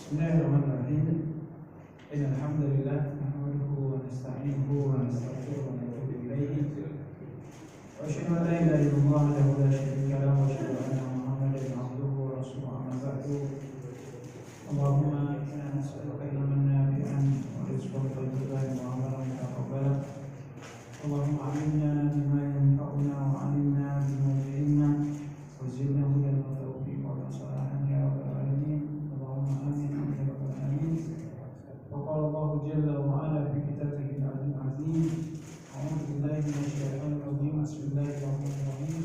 Bismillahirrahmanirrahim. Alhamdulillah nahmaduhu wa nasta'inuhu wa nastaghfiruhu wa natubu ilaihi. Wa asyhadu an la ilaha illallah wahdahu la syarika lahu wa asyhadu anna Muhammadan abduhu wa rasuluhu amma ba'du. Allahumma inna nas'aluka ilman nafi'an wa rizqan thayyiban wa 'amalan mutaqabbalan. Allahumma 'allimna bima yanfa'una wa 'allimna bima yu'inna wa zidna hudan wa tawfiqan wa salahan ya rabbal alamin. وقال الله جل وعلا في كتابه العزيز أعوذ بالله من الشيطان الرجيم بسم الله الرحمن الرحيم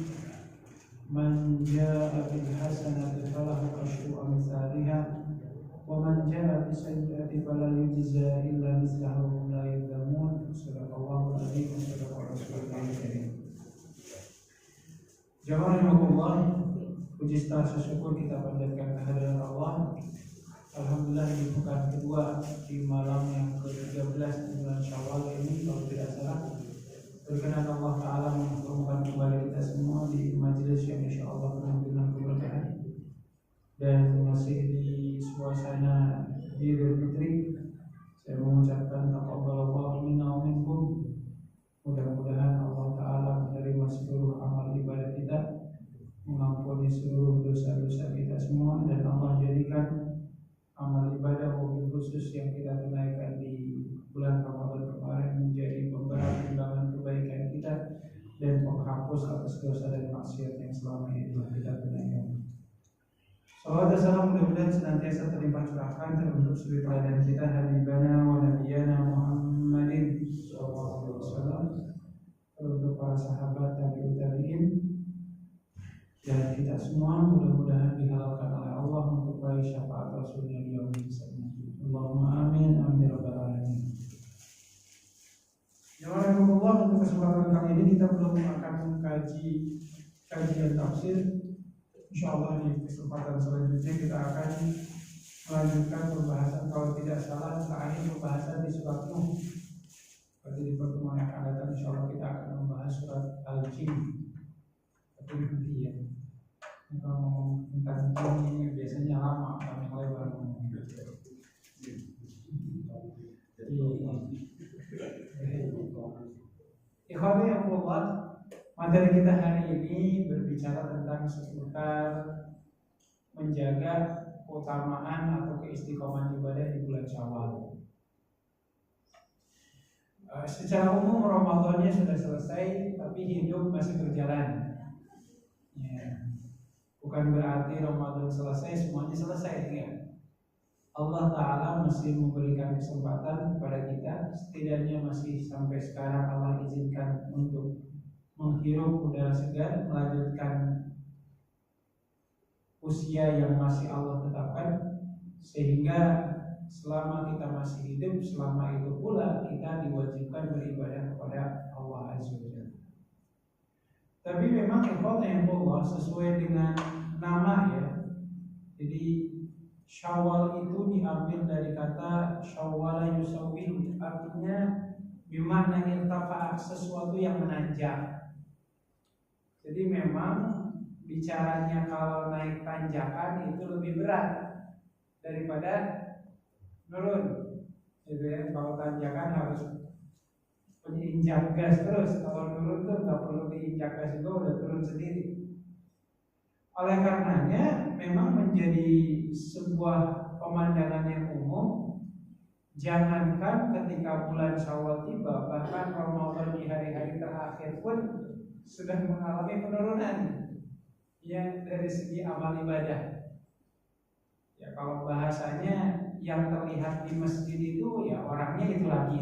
من جاء بالحسنة فله عشر أمثالها ومن جاء بالسيئة فلا يجزى إلا مثلها وهم لا يظلمون صدق الله العظيم وصدق رسوله الكريم. Jazakumullah, puji serta syukur kita panjatkan kehadirat Allah. Alhamdulillah di pekan kedua di malam yang ke-13 di bulan Syawal ini, kalau tidak salah, berkenan Allah Ta'ala mempertemukan kembali kita semua di majelis yang insya Allah penuh dengan keberkahan dan masih di suasana Idul Fitri. Saya mengucapkan taqabbalallahu minna wa minkum. Mudah-mudahan Allah Ta'ala menerima seluruh amal ibadah kita, mengampuni seluruh dosa-dosa kita semua, dan Allah jadikan amal ibadah wabil khusus yang kita tunaikan di bulan Ramadan kemarin menjadi pemberat timbangan kebaikan kita dan penghapus atas dosa dan maksiat yang selama ini telah kita tunaikan. Salawat dan salam mudah-mudahan senantiasa terlimpah curahkan terbentuk suri teladan kita habibana wa nabiyana Muhammadin sallallahu alaihi wasallam, terbentuk para sahabat tabi'ut tabi'in dan kita semua, mudah-mudahan dihalalkan oleh Allah untuk meraih syafaat Rasulnya di yaumil qiyamah. Allahumma amin amin rabbal alamin. Jazakumullah, untuk kesempatan kali ini kita belum akan mengkaji kajian tafsir. Insyaallah di kesempatan selanjutnya kita akan melanjutkan pembahasan, kalau tidak salah terakhir pembahasan di surat Nuh. Berarti di pertemuan yang akan datang insyaallah kita akan membahas surat Al-Jin. Tapi nanti ya, kalau ngomong tentang ini biasanya lama, kami lebar ngomong. Ikhwani Allah, materi kita hari ini berbicara tentang seputar menjaga keutamaan atau keistiqomahan ibadah di bulan Syawal. Secara umum Ramadannya sudah selesai, tapi hidup masih berjalan. Ya. Bukan berarti Ramadan selesai semuanya selesai, ya. Allah Ta'ala masih memberikan kesempatan kepada kita, setidaknya masih sampai sekarang Allah izinkan untuk menghirup udara segar, melanjutkan usia yang masih Allah tetapkan, sehingga selama kita masih hidup, selama itu pula kita diwajibkan beribadah kepada Allah Azza wa Jalla. Tapi memang ikhwan Allah sesuai dengan nama ya. Jadi Syawal itu diambil dari kata syawwala yusawwil, artinya bermakna irtafa, sesuatu yang menanjak. Jadi memang bicaranya kalau naik tanjakan itu lebih berat daripada turun. Gitu ya, kalau tanjakan harus injak gas terus, kalau turun tuh nggak perlu diinjak gas juga, udah turun sendiri. Oleh karenanya memang menjadi sebuah pemandangan yang umum. Jangankan ketika bulan Syawal tiba, bahkan Ramadan di hari-hari terakhir pun sudah mengalami penurunan ya dari segi amal ibadah. Ya kalau bahasanya yang terlihat di masjid itu ya orangnya itu lagi.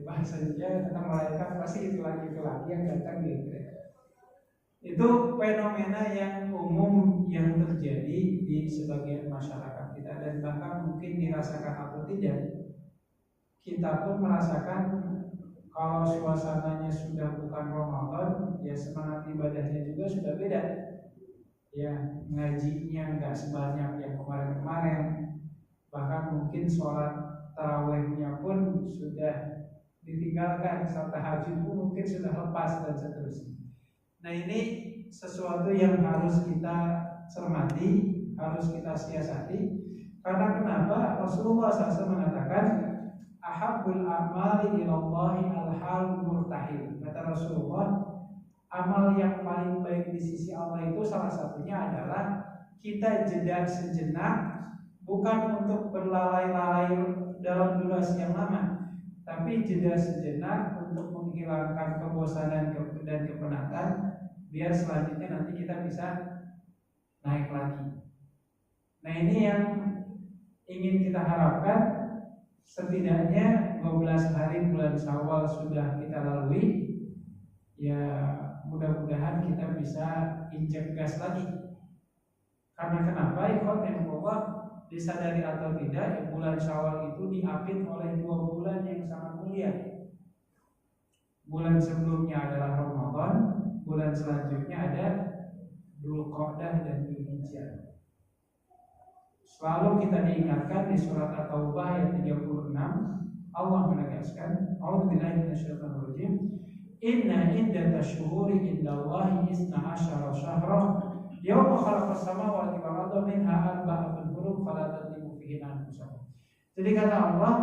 Bahasanya kata malaikat pasti itu lagi yang datang gitu ya. Itu fenomena yang umum yang terjadi di sebagian masyarakat kita, dan bahkan mungkin dirasakan atau tidak, kita pun merasakan kalau suasananya sudah bukan Ramadan, ya semangat ibadahnya juga sudah beda. Ya ngajinya nggak sebanyak yang kemarin-kemarin, bahkan mungkin sholat tarawihnya pun sudah ditinggalkan, saat tahajud pun mungkin sudah lepas dan seterusnya. Nah ini sesuatu yang harus kita cermati, harus kita siasati, Karena kenapa? Rasulullah SAW mengatakan ahabbul a'mali ilallahi al-halul murtahil. Kata Rasulullah, amal yang paling baik di sisi Allah itu salah satunya adalah kita jeda sejenak, bukan untuk berlalai-lalai dalam durasi yang lama, tapi jeda sejenak untuk menghilangkan kebosanan dan kepenatan, biar selanjutnya nanti kita bisa naik lagi. Nah, ini yang ingin kita harapkan. Setidaknya 12 hari bulan Syawal sudah kita lalui. Ya, mudah-mudahan kita bisa injek gas lagi. Karena kenapa? Allah, disadari atau tidak, ya, bulan Syawal itu diapit oleh 2 bulan yang sangat mulia. Bulan sebelumnya adalah Ramadan, bulan selanjutnya ada Dzulqa'dah dan Dzulhijjah. Selalu kita diingatkan di surat At-Taubah ayat 36, Allah menegaskan, A'udzubillahi minasyaitonir rajim, inna iddatash syuhuri indallahi 12 syahra yawma khalaqas samawati wal arda minha arba'atun hurum fala tadlimu fihinna anfusakum. Jadi kata Allah,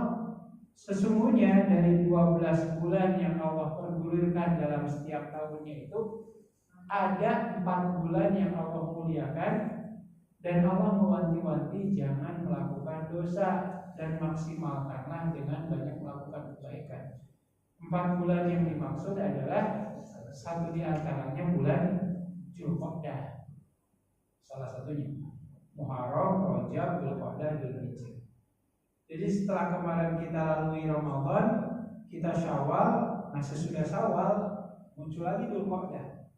sesungguhnya dari 12 bulan yang Allah pergulirkan dalam setiap tahunnya itu ada 4 bulan yang Allah muliakan. Dan Allah mewanti-wanti jangan melakukan dosa dan maksimalkanlah dengan banyak melakukan kebaikan. 4 bulan yang dimaksud adalah satu di antaranya bulan Dzulqa'dah, salah satunya Muharram, Rajab, Dzulqa'dah, Dzulhijjah. Jadi setelah kemarin kita lalui Ramadan, kita Syawal, nah sesudah Syawal muncul lagi Dzulqa'dah.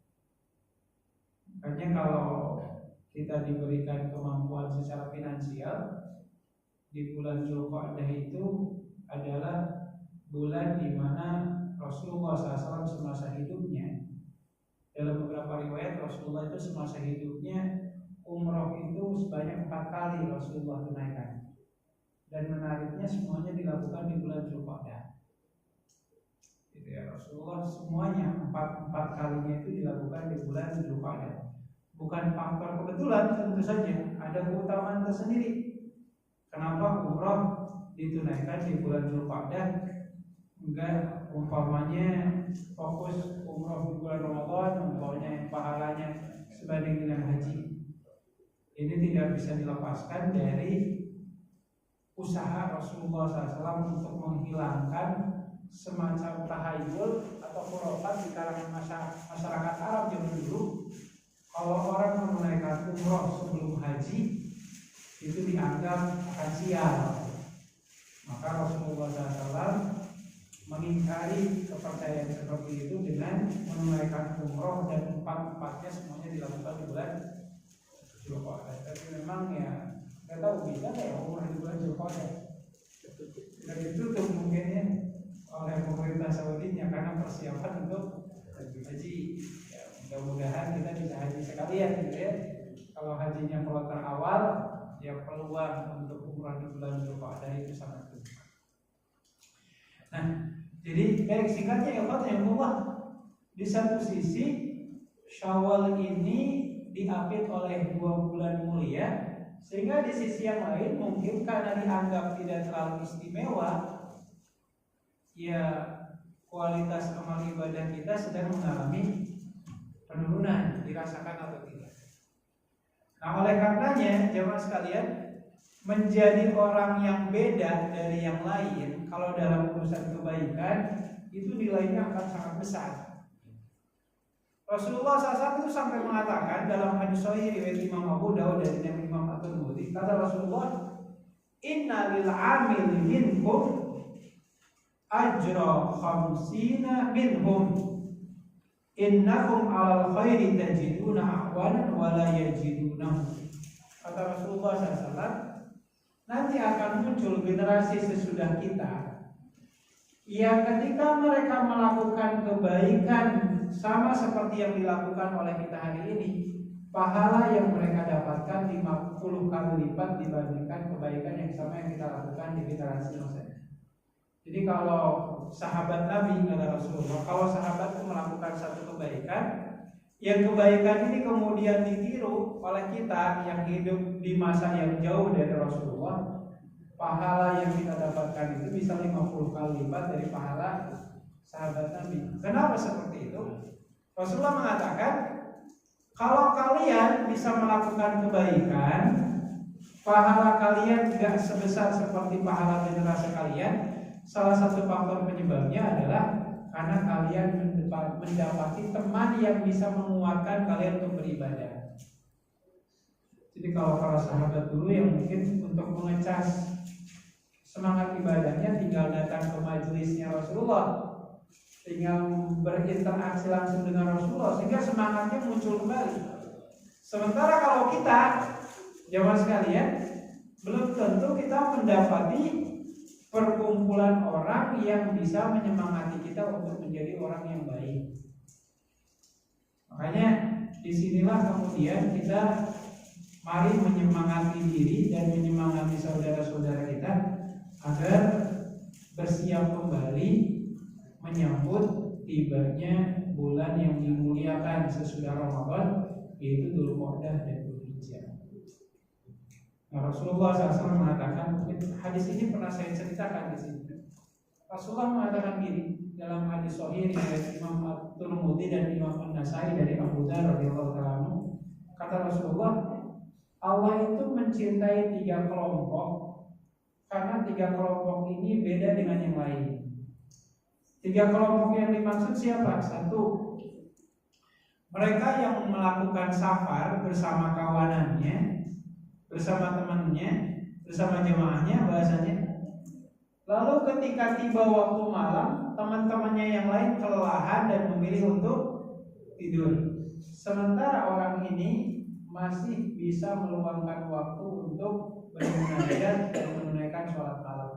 Makanya kalau kita diberikan kemampuan secara finansial, di bulan Dzulqa'dah itu adalah bulan di mana Rasulullah SAW semasa hidupnya, dalam beberapa riwayat Rasulullah itu semasa hidupnya umroh itu sebanyak 4 kali Rasulullah tunaikan, dan menariknya semuanya dilakukan di bulan Dzulqa'dah. Gitu ya, Rasulullah semuanya 4 kalinya itu dilakukan di bulan Dzulqa'dah. Bukan faktor kebetulan, tentu saja ada keutamaan tersendiri. Kenapa umroh ditunaikan di bulan Dzulqa'dah? Enggak umpamanya fokus umroh di bulan Ramadan, umpamanya pahalanya sebanding dengan haji. Ini tidak bisa dilepaskan dari usaha Rasulullah SAW untuk menghilangkan semacam tahayul atau khurafat di kalangan masyarakat Arab zaman dulu. Kalau orang menunaikan umroh sebelum haji itu dianggap akan sial. Maka Rasulullah SAW mengingkari kepercayaan seperti itu dengan menunaikan umroh, dan 4-4-nya semuanya dilakukan di bulan Dzulqa'dah. Tapi memang ya nggak tahu bisa nggak ya umroh di bulan Dzulqa'dah. Dan ditutup mungkinnya oleh pemerintah Saudinya karena persiapan untuk haji. Mudah-mudahan kita bisa haji sekalian gitu ya. Kalau hajinya kloter awal, ya peluang untuk umrah di bulan Dzulqa'dah itu sangat besar. Nah, jadi singkatnya ya Allah, di satu sisi Syawal ini diapit oleh 2 bulan mulia, sehingga di sisi yang lain mungkin karena dianggap tidak terlalu istimewa, ya kualitas amal ibadah kita sedang mengalami penurunan, dirasakan atau tidak. Nah, oleh karenanya jemaah sekalian, menjadi orang yang beda dari yang lain kalau dalam urusan kebaikan itu nilainya akan sangat besar. Rasulullah SAW itu sampai mengatakan dalam hadis sahih riwayat Imam Abu Dawud dan Imam At-Tirmidzi, kata Rasulullah, inna lil amil minkum ajra 50 minhum innakum alal khairi tajiduna ahwanan wa la yajidunahu. Kata Rasulullah SAW, nanti akan muncul generasi sesudah kita yang ketika mereka melakukan kebaikan sama seperti yang dilakukan oleh kita hari ini, pahala yang mereka dapatkan 50 kali lipat dibandingkan kebaikan yang sama yang kita lakukan di generasi masa. Jadi kalau sahabat Nabi, kata Rasulullah, kalau sahabat itu melakukan satu kebaikan, yang kebaikan ini kemudian ditiru oleh kita yang hidup di masa yang jauh dari Rasulullah, pahala yang kita dapatkan itu bisa 50 kali lipat dari pahala sahabat Nabi. Kenapa seperti itu? Rasulullah mengatakan, kalau kalian bisa melakukan kebaikan, pahala kalian tidak sebesar seperti pahala generasi kalian. Salah satu faktor penyebabnya adalah karena kalian mendapati teman yang bisa menguatkan kalian untuk beribadah. Jadi kalau para sahabat dulu yang mungkin untuk mengecas semangat ibadahnya tinggal datang ke majelisnya Rasulullah, tinggal berinteraksi langsung dengan Rasulullah sehingga semangatnya muncul kembali. Sementara kalau kita jamaah sekalian, belum tentu kita mendapati perkumpulan orang yang bisa menyemangati kita untuk menjadi orang yang baik. Makanya disinilah kemudian kita mari menyemangati diri dan menyemangati saudara-saudara kita agar bersiap kembali menyambut tibanya bulan yang dimuliakan sesudah Ramadan, yaitu Dzulqa'dah dan Dzulhijjah. Nah, Rasulullah SAW mengatakan, mungkin hadis ini pernah saya ceritakan di sini. Rasulullah mengatakan gini dalam hadis sahih riwayat Imam At-Tirmidzi dan Imam An-Nasai dari Abu Dzar radhiyallahu ta'ala anhu, kata Rasulullah, Allah itu mencintai 3 kelompok karena 3 kelompok ini beda dengan yang lain. 3 kelompok yang dimaksud siapa? 1, mereka yang melakukan safar bersama kawanannya, bersama temannya, bersama jemaahnya bahasanya. Lalu ketika tiba waktu malam, teman-temannya yang lain kelelahan dan memilih untuk tidur. Sementara orang ini masih bisa meluangkan waktu untuk beribadah dan menunaikan sholat malam.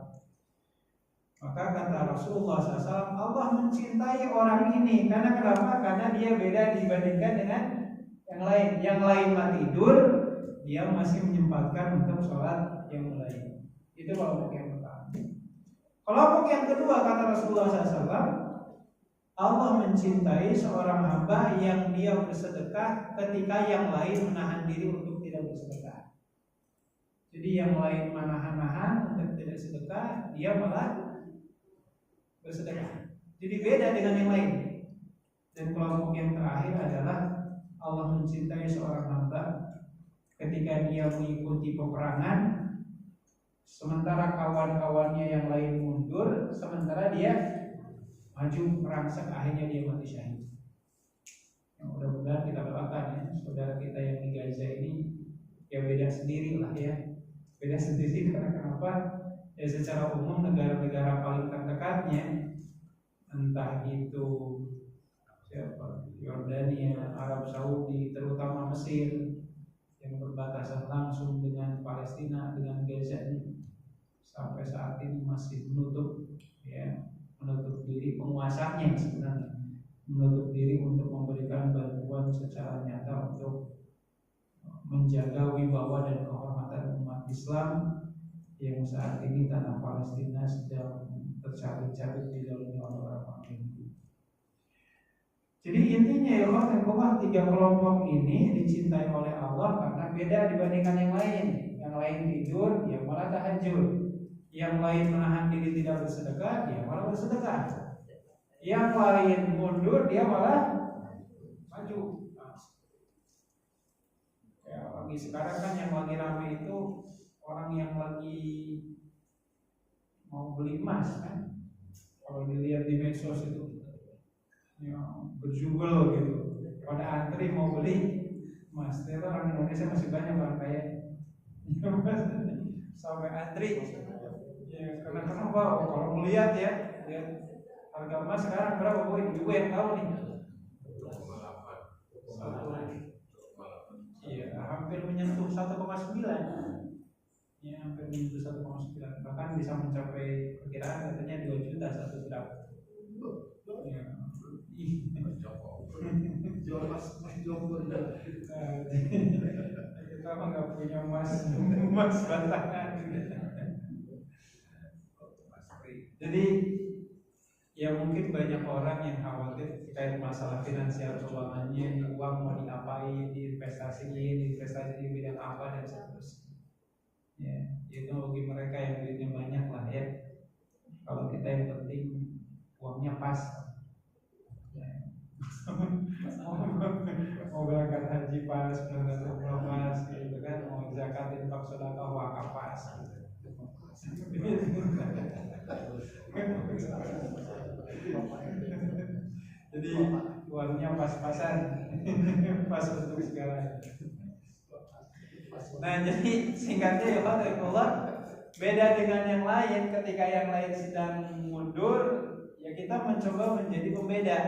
Maka kata Rasulullah SAW, Allah mencintai orang ini. Karena kenapa? Karena dia beda dibandingkan dengan yang lain. Yang lain mah tidur, dia masih menyempatkan untuk sholat yang lain. Itu kelompok yang pertama. Kelompok yang kedua, kata Rasulullah SAW, Allah mencintai seorang hamba yang dia bersedekah ketika yang lain menahan diri untuk tidak bersedekah. Jadi yang lain menahan-nahan untuk tidak sedekah, dia malah bersedekah. Jadi beda dengan yang lain. Dan kelompok yang terakhir adalah Allah mencintai seorang hamba ketika dia mengikuti peperangan, sementara kawan-kawannya yang lain mundur, sementara dia maju merangsek, akhirnya dia mati syahid. Yang mudah-mudahan kita doakan ya, saudara kita yang di Gaza ini ya beda sendiri lah ya. Beda sendiri karena kenapa? Ya secara umum negara-negara paling terdekatnya, entah itu siapa, Yordania, Arab Saudi, terutama Mesir yang berbatasan langsung dengan Palestina, dengan Gaza ini, sampai saat ini masih menutup diri, penguasanya sebenarnya menutup diri untuk memberikan bantuan secara nyata untuk menjaga wibawa dan kehormatan umat Islam yang saat ini tanah Palestina sedang tercabik-cabik didolimi oleh orang ini. Jadi intinya ya Allah, 3 kelompok ini dicintai oleh Allah karena beda dibandingkan yang lain. Yang lain tidur, dia malah tahajud. Yang lain menahan diri tidak bersedekah, dia malah bersedekah. Yang lain mundur, dia malah maju. Ya, lagi sekarang kan yang lagi ramai itu orang yang lagi mau beli emas kan. Kalau dilihat di medsos itu ya, berjubel gitu, pada antri mau beli emas. Ternyata orang Indonesia masih banyak orang kaya sampai antri. Ya, karena kenapa? Kalau melihat ya, lihat harga emas sekarang berapa boy? Ibu yang tahu nih. Iya, hampir menyentuh 1,9. Ya, hampir menyentuh 1,9. Bahkan bisa mencapai perkiraan katanya 2 juta 1 gram. Ya. Jual emas jual kita mah nggak punya emas batangan. Jadi Ya mungkin banyak orang yang khawatir terkait masalah finansial keuangannya, uang mau diapain, diinvestasiin di bidang apa dan seterusnya. Ya, itu bagi mereka yang duitnya banyak lah ya. Kalau kita yang penting uangnya pas. Ya. Mau berangkat haji pas, berangkat umroh pas, gitu kan, mau zakat infak sedekah wakaf pas. Jadi uangnya pas-pasan, pas untuk segalanya. Nah, jadi singkatnya ya Allah, beda dengan yang lain. Ketika yang lain sedang mundur, ya kita mencoba menjadi pembeda.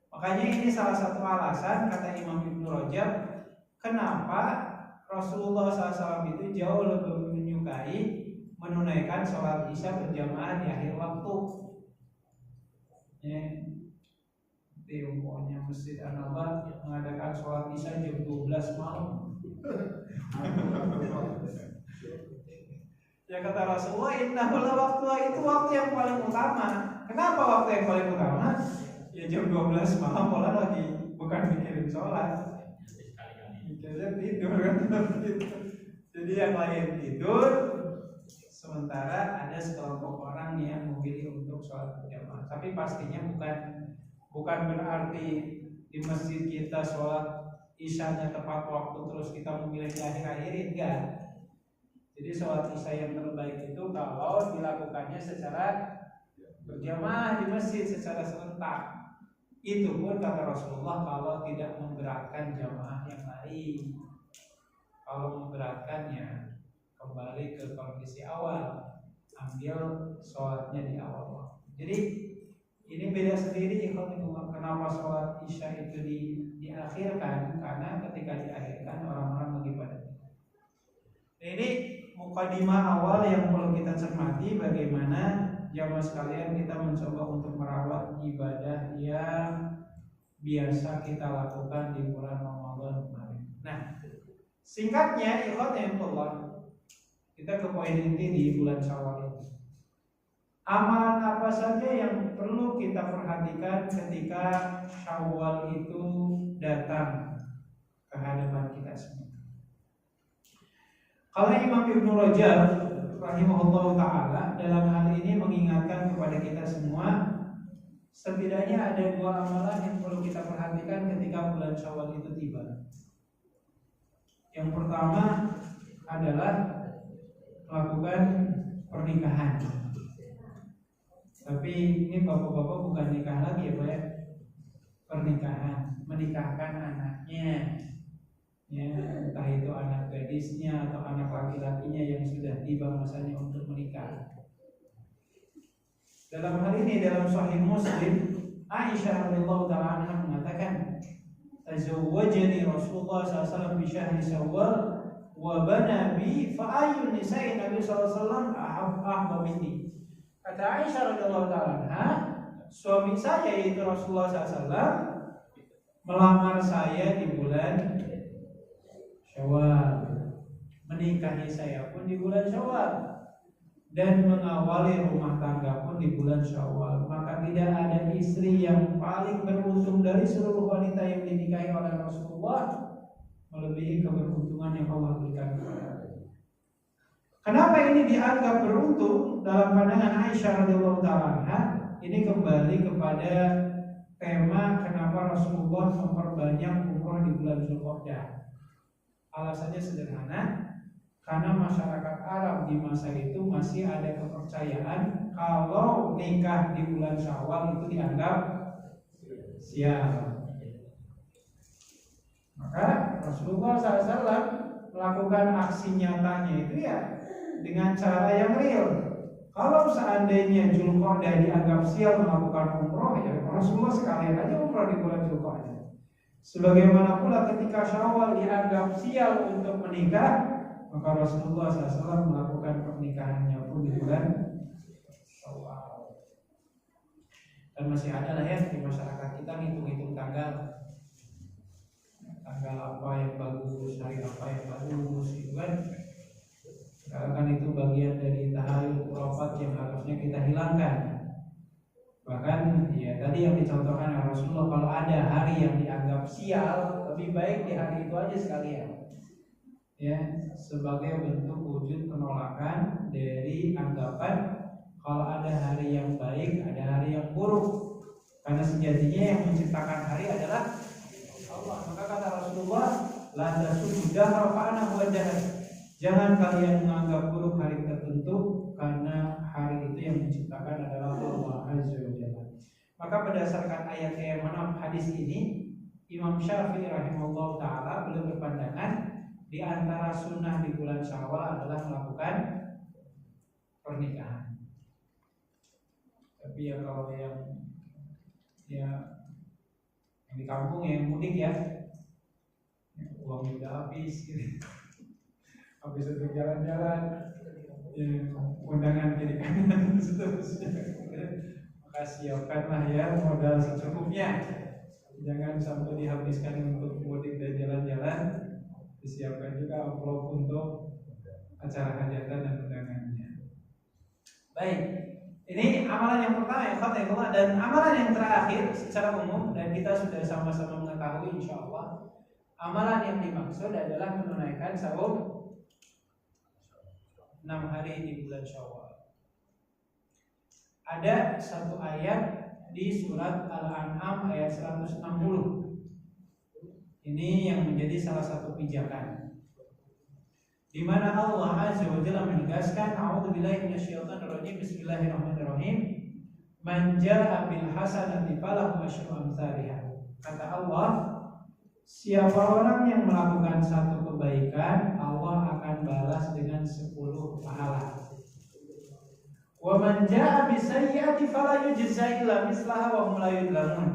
Makanya ini salah satu alasan kata Imam Ibnu Rajab, kenapa Rasulullah SAW itu jauh lebih menyukai menunaikan sholat isya berjamaah di akhir waktu. Ya, di umpamanya Masjid An-Nabawi mengadakan sholat isya jam 12 malam. Ya kata Rasulullah, innahu la waktu, itu waktu yang paling utama. Kenapa waktu yang paling utama? Ya jam 12 malam pola lagi bukan mikirin sholat. Jadi tidur kan. Jadi yang lain tidur, sementara ada sekelompok orang yang memilih untuk sholat berjamaah. Tapi pastinya bukan berarti di masjid kita sholat isyanya tepat waktu terus kita memilih di akhir-akhir, enggak. Jadi sholat isya yang terbaik itu kalau dilakukannya secara berjamaah di masjid secara serentak. Itu pun kata Rasulullah kalau tidak memberatkan jamaah yang lain. Kalau memberatkannya, kembali ke kondisi awal, ambil sholatnya di awal. Jadi ini beda sendiri kenapa sholat isya itu diakhirkan, karena ketika diakhirkan orang-orang lagi pada. Ini mukadimah awal yang perlu kita cermati, bagaimana jamaah sekalian kita mencoba untuk merawat ibadah yang biasa kita lakukan di bulan Ramadan kemarin. Nah, singkatnya ikhwatullah, kita ke poin inti di bulan Syawal ini. Amalan apa saja yang perlu kita perhatikan ketika Syawal itu datang ke hadapan kita semua? Kalau Imam Ibnu Rajab rahimahullah ta'ala dalam hal ini mengingatkan kepada kita semua, setidaknya ada dua amalan yang perlu kita perhatikan ketika bulan Syawal itu tiba. Yang pertama adalah melakukan pernikahan. Tapi ini bapak-bapak bukan nikah lagi ya Pak ya. Pernikahan, menikahkan anaknya. Ya, entah itu anak gadisnya atau anak laki-lakinya yang sudah tiba masanya untuk menikah. Dalam hal ini dalam Sahih Muslim, Aisyah radhiyallahu ta'ala anha mengatakan, "Tazawwajani Rasulullah SAW bi syahri Syawal wa bana bi fa ayyun nisa'i Nabi SAW ahabba minni." Kata Aisyah radhiyallahu ta'ala anha, suami saya yaitu Rasulullah SAW melamar saya di bulan Syawal, menikahi saya pun di bulan Syawal, dan mengawali rumah tangga pun di bulan Syawal. Maka tidak ada istri yang paling beruntung dari seluruh wanita yang dinikahi oleh Rasulullah melebihi keberuntungan yang Allah berikan kepada. Kenapa ini dianggap beruntung dalam pandangan Aisyah radhiyallahu ta'ala anha? Ini kembali kepada tema kenapa Rasulullah memperbanyak umrah di bulan Zulqa'dah. Alasannya sederhana, karena masyarakat Arab di masa itu masih ada kepercayaan kalau nikah di bulan Syawal itu dianggap sial. Maka Rasulullah SAW melakukan aksi nyatanya itu ya dengan cara yang real. Kalau seandainya Zulqa'dah dianggap sial melakukan umroh, ya Rasulullah sekalian aja umroh di bulan Zulqa'dah. Sebagaimana pula ketika Syawal dianggap sial untuk menikah, maka Rasulullah SAW melakukan pernikahannya pun di bulan Syawal. Dan masih ada lah ya di masyarakat kita ngitung-ngitung tanggal apa yang bagus, hari apa yang bagus, gitu kan? Karena kan itu bagian dari tahayul khurafat yang harusnya kita hilangkan. Bahkan ya tadi yang dicontohkan oleh Rasulullah, kalau ada hari yang dianggap sial, lebih baik di hari itu aja sekalian. Ya, sebagai bentuk wujud penolakan dari anggapan kalau ada hari yang baik, ada hari yang buruk. Karena sejatinya yang menciptakan hari adalah Allah. Maka kata Rasulullah, la tasubbu dahra fa ana huwa dahr. Jangan kalian menganggap buruk hari tertentu, karena hari itu yang menciptakan adalah Allah Azza wa Jalla. Maka berdasarkan ayat-ayat mana hadis ini, Imam Syafi'i rahimahullah taala beliau berpandangan di antara sunnah di bulan Syawal adalah melakukan pernikahan. Tapi ya kalau yang di kampung yang mudik ya, uang udah habis gitu. Habis untuk jalan-jalan, undangan kiri kanan seterusnya. Maka siapkanlah ya modal secukupnya. Jangan sampai dihabiskan untuk mudik dan jalan-jalan. Disiapkan juga amplop untuk acara hajatan dan undangannya. Baik, ini amalan yang pertama ya, dan amalan yang terakhir secara umum, dan kita sudah sama-sama mengetahui insyaallah, amalan yang dimaksud adalah menunaikan saum 6 hari di bulan Syawal. Ada satu ayat di surat Al-An'am ayat 160. Ini yang menjadi salah satu pijakan, di mana Allah Azza wa Jalla menegaskan, a'udzubillahi minasyaitonir rajim, bismillahirrahmanirrahim, man jaa'a bil hasanati falahu asyru amsalihha. Kata Allah, siapa orang yang melakukan satu kebaikan, Allah akan balas dengan 10 pahala. Wa man jaa'a bisayyi'ati fala yujza illa mislaha wa hum la yudlamun.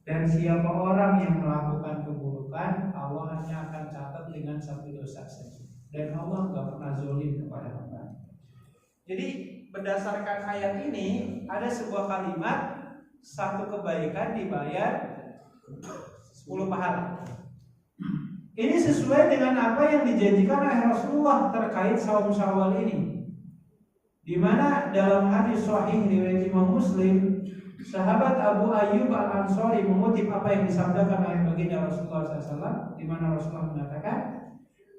Dan siapa orang yang melakukan keburukan, Allah hanya akan catat dengan 1 dosa saja. Dan Allah enggak pernah zalim kepada hamba. Jadi berdasarkan ayat ini ada sebuah kalimat, satu kebaikan dibayar 10 pahala. Ini sesuai dengan apa yang dijanjikan oleh Rasulullah terkait saum Syawal ini. Di mana dalam hadis sahih riwayat Imam Muslim, sahabat Abu Ayyub Al-Ansari mengutip apa yang disampaikan oleh baginda Rasulullah SAW, di mana Rasulullah mengatakan,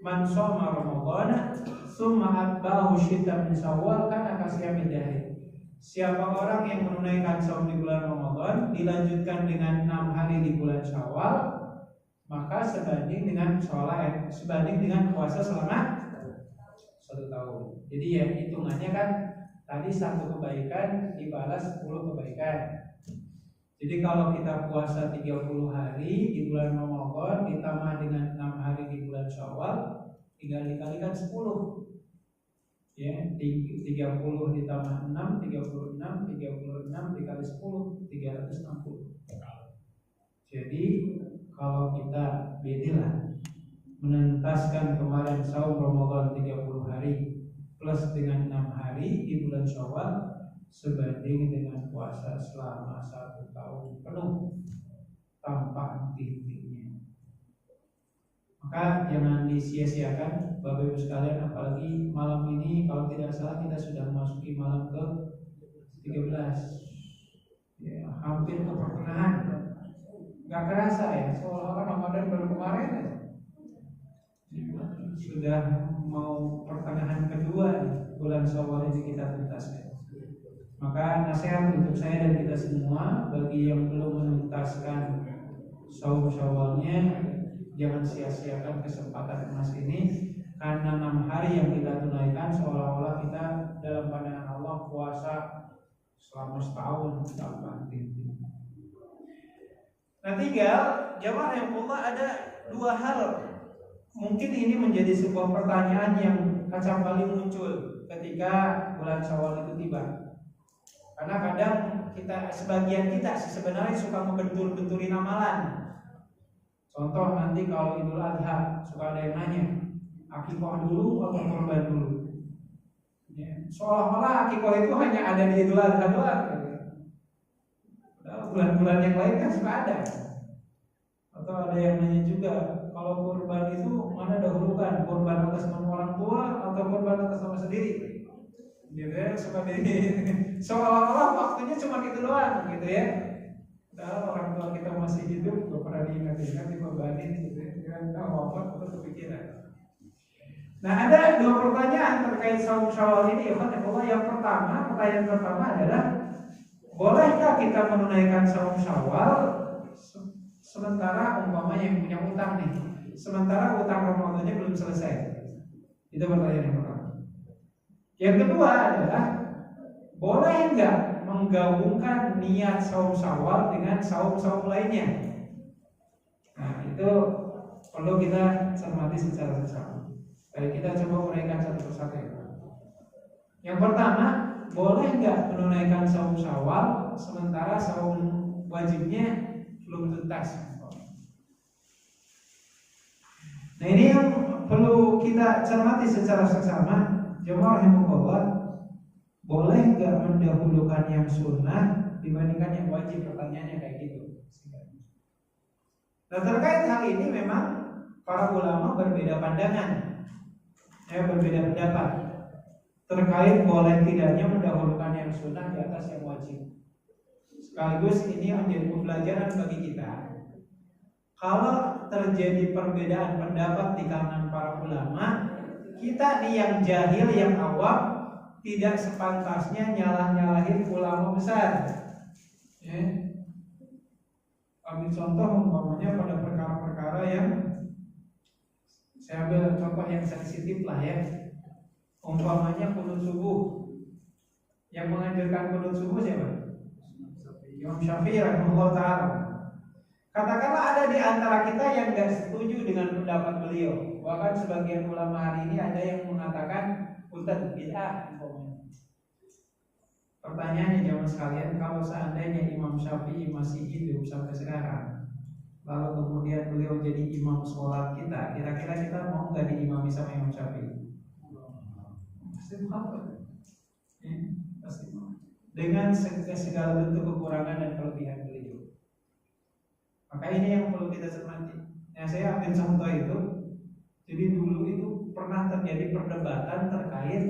man shoma Ramadhana tsumma atba'ahu shittan min Syawal kana kasiyamid dahr. Siapa orang yang menunaikan saum di bulan Ramadan dilanjutkan dengan 6 hari di bulan Syawal, maka sebanding dengan puasa selama 1 tahun. Jadi ya hitungannya kan tadi satu kebaikan dibalas 10 kebaikan. Jadi kalau kita puasa 30 hari di bulan Ramadan ditambah dengan 6 hari di bulan Syawal, tinggal dikalikan 10. Ya, 30 ditambah 6, 36 dikali 10, 360. Jadi kalau kita bedilah menentaskan kemarin saum Ramadan 30 hari plus dengan 6 hari di bulan Syawal sebanding dengan puasa selama 1 tahun penuh tanpa henti-hentinya. Maka jangan disia-siakan Bapak Ibu sekalian, apalagi malam ini kalau tidak salah kita sudah memasuki malam ke 13, ya, hampir ke pertengahan. Gak kerasa ya, seolah-olah Ramadan baru kemarin ya. Sudah mau pertengahan kedua bulan Syawal ini kita tuntaskan. Maka nasihat untuk saya dan kita semua, bagi yang belum menuntaskan saum Syawalnya, jangan sia-siakan kesempatan emas ini, karena 6 hari yang kita tunaikan seolah-olah kita dalam pandangan Allah puasa selama setahun tanpa henti. Nah, tinggal jamaah yang Allah, ada 2 hal. Mungkin ini menjadi sebuah pertanyaan yang acap kali muncul ketika bulan Syawal itu tiba. Karena kadang sebagian kita sebenarnya suka membentur-benturin amalan. Contoh nanti kalau Idul Adha suka ada yang nanya, akikah dulu atau kurban dulu? Ya, seolah-olah akikah itu hanya ada di Idul Adha doang. Bulan-bulan yang lain kan suka ada. Atau ada yang nanya juga, kalau kurban itu mana dahulukan, kurban atas nama orang tua atau kurban atas nama sendiri? Gitu ya, suka seolah-olah waktunya cuma itu doang gitu ya. Padahal orang tua kita masih hidup, gak pernah diingat-ingat, dibebanin gitu ya. Kita wafat atau kepikiran. Nah, ada dua pertanyaan terkait saum Syawal ini. Yang pertama, pertanyaan pertama adalah, bolehkah kita menunaikan saum Syawal sementara umpama yang punya utang nih, sementara utang Ramadannya belum selesai? Itu pertanyaan yang pertama. Yang kedua adalah, boleh nggak menggabungkan niat saum Syawal dengan saum-saum lainnya? Nah, itu perlu kita cermati secara bersama. Baik, kita coba uraikan satu persatu. Yang pertama, boleh nggak menunaikan saum Syawal sementara saum wajibnya belum tuntas? Nah, ini yang perlu kita cermati secara seksama. Jemaah rahimahullah, boleh nggak mendahulukan yang sunnah dibandingkan yang wajib? Pertanyaannya kayak gitu. Nah, terkait hal ini memang para ulama berbeda pandangan, berbeda pendapat terkait boleh tidaknya mendahulukan yang sunnah di atas yang wajib. Sekaligus ini menjadi pembelajaran bagi kita. Kalau terjadi perbedaan pendapat di kalangan para ulama, kita nih yang jahil, yang awam, tidak sepantasnya nyalah-nyalahin ulama besar. Ambil contoh umpamanya pada perkara-perkara yang, saya ambil contoh yang sensitif lah ya. Umpamanya qunut subuh. Yang menganjurkan qunut subuh siapa? Imam Syafi'i rahimahullah ta'ala. Katakanlah ada di antara kita yang gak setuju dengan pendapat beliau. Bahkan sebagian ulama hari ini ada yang mengatakan punten bid'ah. Pertanyaannya jamaah sekalian, kalau seandainya Imam Syafi'i masih hidup sampai sekarang, lalu kemudian beliau jadi imam sholat kita, kira-kira kita mau nggak diimami sama Imam Syafi'i? Pasti mau. Pasti mau. Dengan segala bentuk kekurangan dan kelebihan beliau. Maka ini yang perlu kita cermati. Nah, saya ambil contoh itu. Jadi dulu itu pernah terjadi perdebatan terkait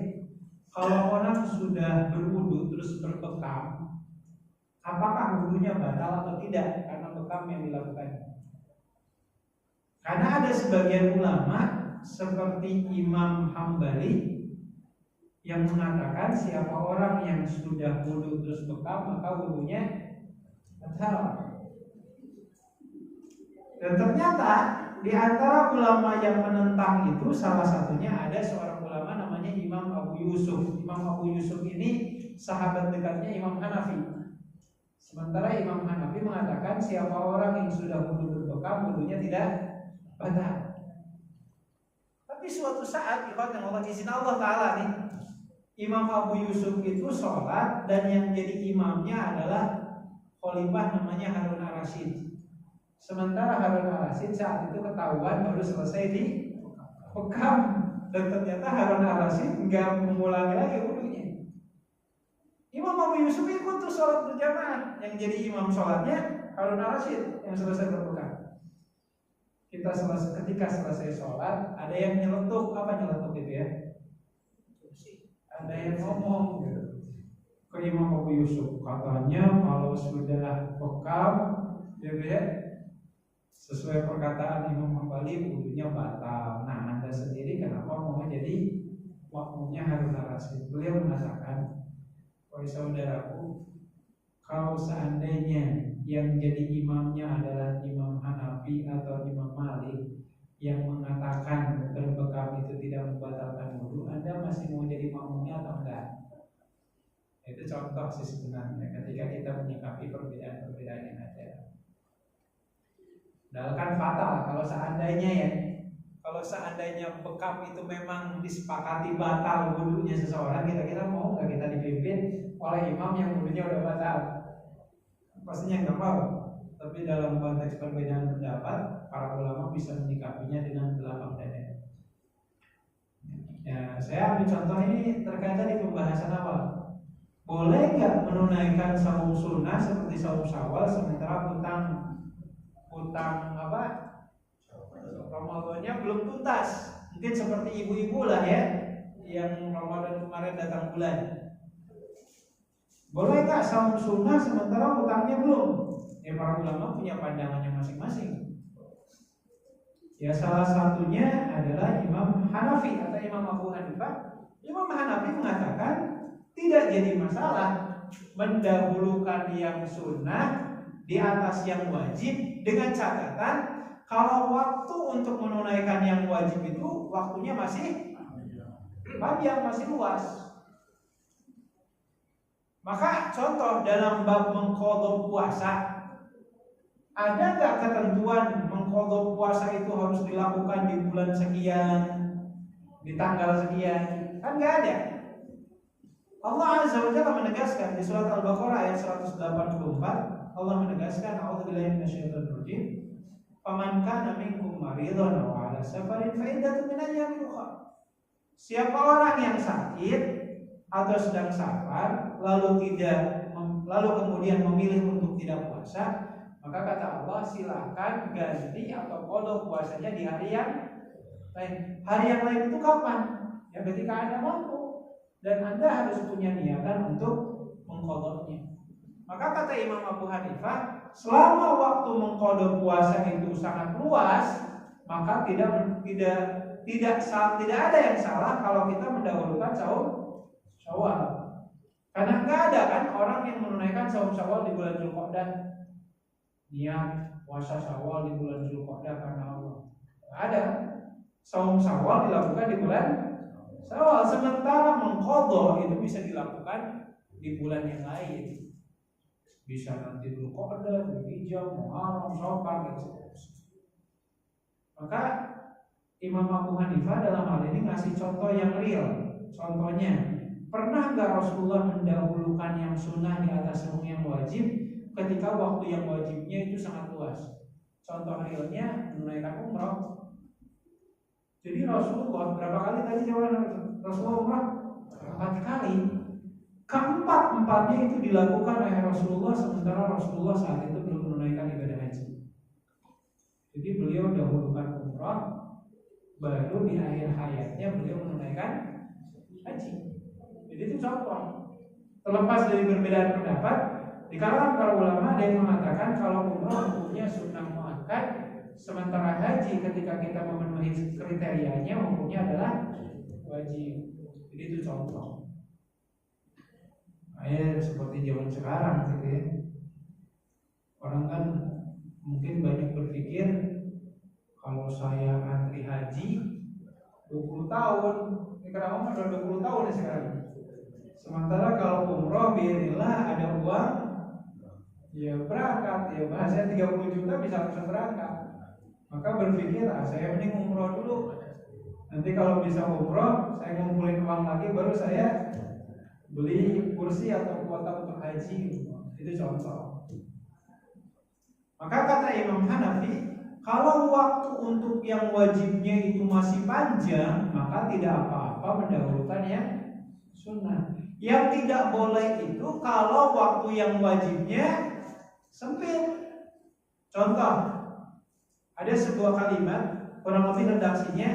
kalau orang sudah berwudu terus berbekam, apakah wudunya batal atau tidak karena bekam yang dilakukan? Karena ada sebagian ulama seperti Imam Hambali yang mengatakan siapa orang yang sudah wudu terus bekam maka wudunya batal. Dan ternyata di antara ulama yang menentang itu salah satunya ada seorang ulama namanya Imam Abu Yusuf. Imam Abu Yusuf ini sahabat dekatnya Imam Hanafi. Sementara Imam Hanafi mengatakan siapa orang yang sudah wudu berbekam wudunya tidak batal. Tapi suatu saat ibadah Allah izin Allah Ta'ala nih, Imam Abu Yusuf itu sholat dan yang jadi imamnya adalah khalifah namanya Harun ar-Rasyid. Sementara Harun ar-Rasyid saat itu ketahuan baru selesai di bekam, dan ternyata Harun ar-Rasyid nggak mengulangi lagi wudunya. Imam Abu Yusuf ikut tuh sholat berjamaah, yang jadi imam sholatnya Harun ar-Rasyid yang selesai berbekam. Ketika selesai sholat, ada yang nyeletuk, apa nyeletuk itu ya? Ada yang ngomong gitu ke Imam Abu Yusuf, katanya kalau sudah bekam, ya, sesuai perkataan Imam Hambali wudunya batal. Nah, Anda sendiri kenapa mau jadi makmumnya Harun ar-Rasyid? Beliau mengatakan, wahai saudaraku, kalau seandainya yang jadi imamnya adalah Imam Hanafi atau Imam Malik yang mengatakan berbekam itu tidak membatalkan wudu, Anda masih mau jadi makmumnya atau enggak? Itu contoh sih sebenarnya ketika kita menyikapi perbedaan-perbedaan yang ada. Padahal kan fatal kalau seandainya bekam itu memang disepakati batal wudunya seseorang, kira-kira mau nggak kita dipimpin oleh imam yang wudunya udah batal? Pastinya nggak mau. Tapi dalam konteks perbedaan pendapat, para ulama bisa menyikapinya dengan lapang dada. Ya, saya ambil contoh ini terkait tadi pembahasan awal. Boleh nggak menunaikan saum sunnah seperti saum Syawal sementara utang Ramadannya belum tuntas? Mungkin seperti ibu-ibu lah ya, yang Ramadan kemarin datang bulan. Boleh nggak saum sunnah sementara hutangnya belum? Para ulama punya pandangannya masing-masing. Ya salah satunya adalah Imam Hanafi atau Imam Abu Hanifah. Imam Hanafi mengatakan tidak jadi masalah mendahulukan yang sunnah di atas yang wajib dengan catatan kalau waktu untuk menunaikan yang wajib itu waktunya masih panjang, masih luas. Maka contoh dalam bab mengqadha puasa, ada nggak ketentuan mengqadha puasa itu harus dilakukan di bulan sekian, di tanggal sekian? Kan nggak ada. Allah Azza wa Jalla menegaskan di surat Al-Baqarah ayat 184, Allah menegaskan, a'udzubillahi minasyaitonir rajim, faman kana minkum maridhan aw 'ala safarin fa iddatun min ayyamin ukhra. Siapa orang yang sakit atau sedang safar lalu kemudian memilih untuk tidak puasa, maka kata Allah silakan ganti atau qadha puasanya di hari yang lain. Hari yang lain itu kapan? Ya ketika Anda mampu dan Anda harus punya niatan untuk mengqadhanya. Maka kata Imam Abu Hanifah, selama waktu mengqadha puasa itu sangat luas, maka tidak ada yang salah kalau kita mendahulukan saum Syawal. Karena nggak ada kan orang yang menunaikan saum Syawal di bulan Dzulqa'dah, niat puasa Syawal di bulan Dzulqa'dah karena Allah. Nggak ada. Saum Syawal dilakukan di bulan Syawal, sementara mengqadha itu bisa dilakukan di bulan yang lain. Bisa nanti Dzulqa'dah, Dzulhijjah, Muharram, Syawal, gitu. Maka Imam Abu Hanifah dalam hal ini ngasih contoh yang real. Contohnya, pernah nggak Rasulullah mendahulukan yang sunnah di atas yang wajib ketika waktu yang wajibnya itu sangat luas? Contoh realnya menunaikan umrah. Jadi Rasulullah berapa kali tadi jawaban Rasulullah umrah? 4 kali. Keempat-empatnya itu dilakukan oleh Rasulullah sementara Rasulullah saat itu belum menunaikan ibadah haji. Jadi beliau dahulukan umrah, baru di akhir hayatnya beliau menunaikan haji. Jadi itu contoh. Terlepas dari perbedaan pendapat, di kalangan para ulama ada yang mengatakan kalau umrah hukumnya sunnah muakkad, sementara haji ketika kita memenuhi kriterianya hukumnya adalah wajib. Jadi itu contoh. Seperti zaman sekarang gitu ya. Orang kan mungkin banyak berpikir kalau saya antri haji 20 tahun, kenapa udah 20 tahun ya sekarang. Sementara kalau umroh biarinlah ada uang, ya berangkat, ya bahasanya 30 juta bisa langsung berangkat. Maka berpikir, saya mending umroh dulu. Nanti kalau bisa umroh, saya ngumpulin uang lagi, baru saya beli kursi atau kuota untuk haji. Itu contoh. Maka kata Imam Hanafi, kalau waktu untuk yang wajibnya itu masih panjang, maka tidak apa-apa mendahulukan yang sunnah. Yang tidak boleh itu kalau waktu yang wajibnya sempit. Contoh, ada sebuah kalimat, kurang lebih redaksinya,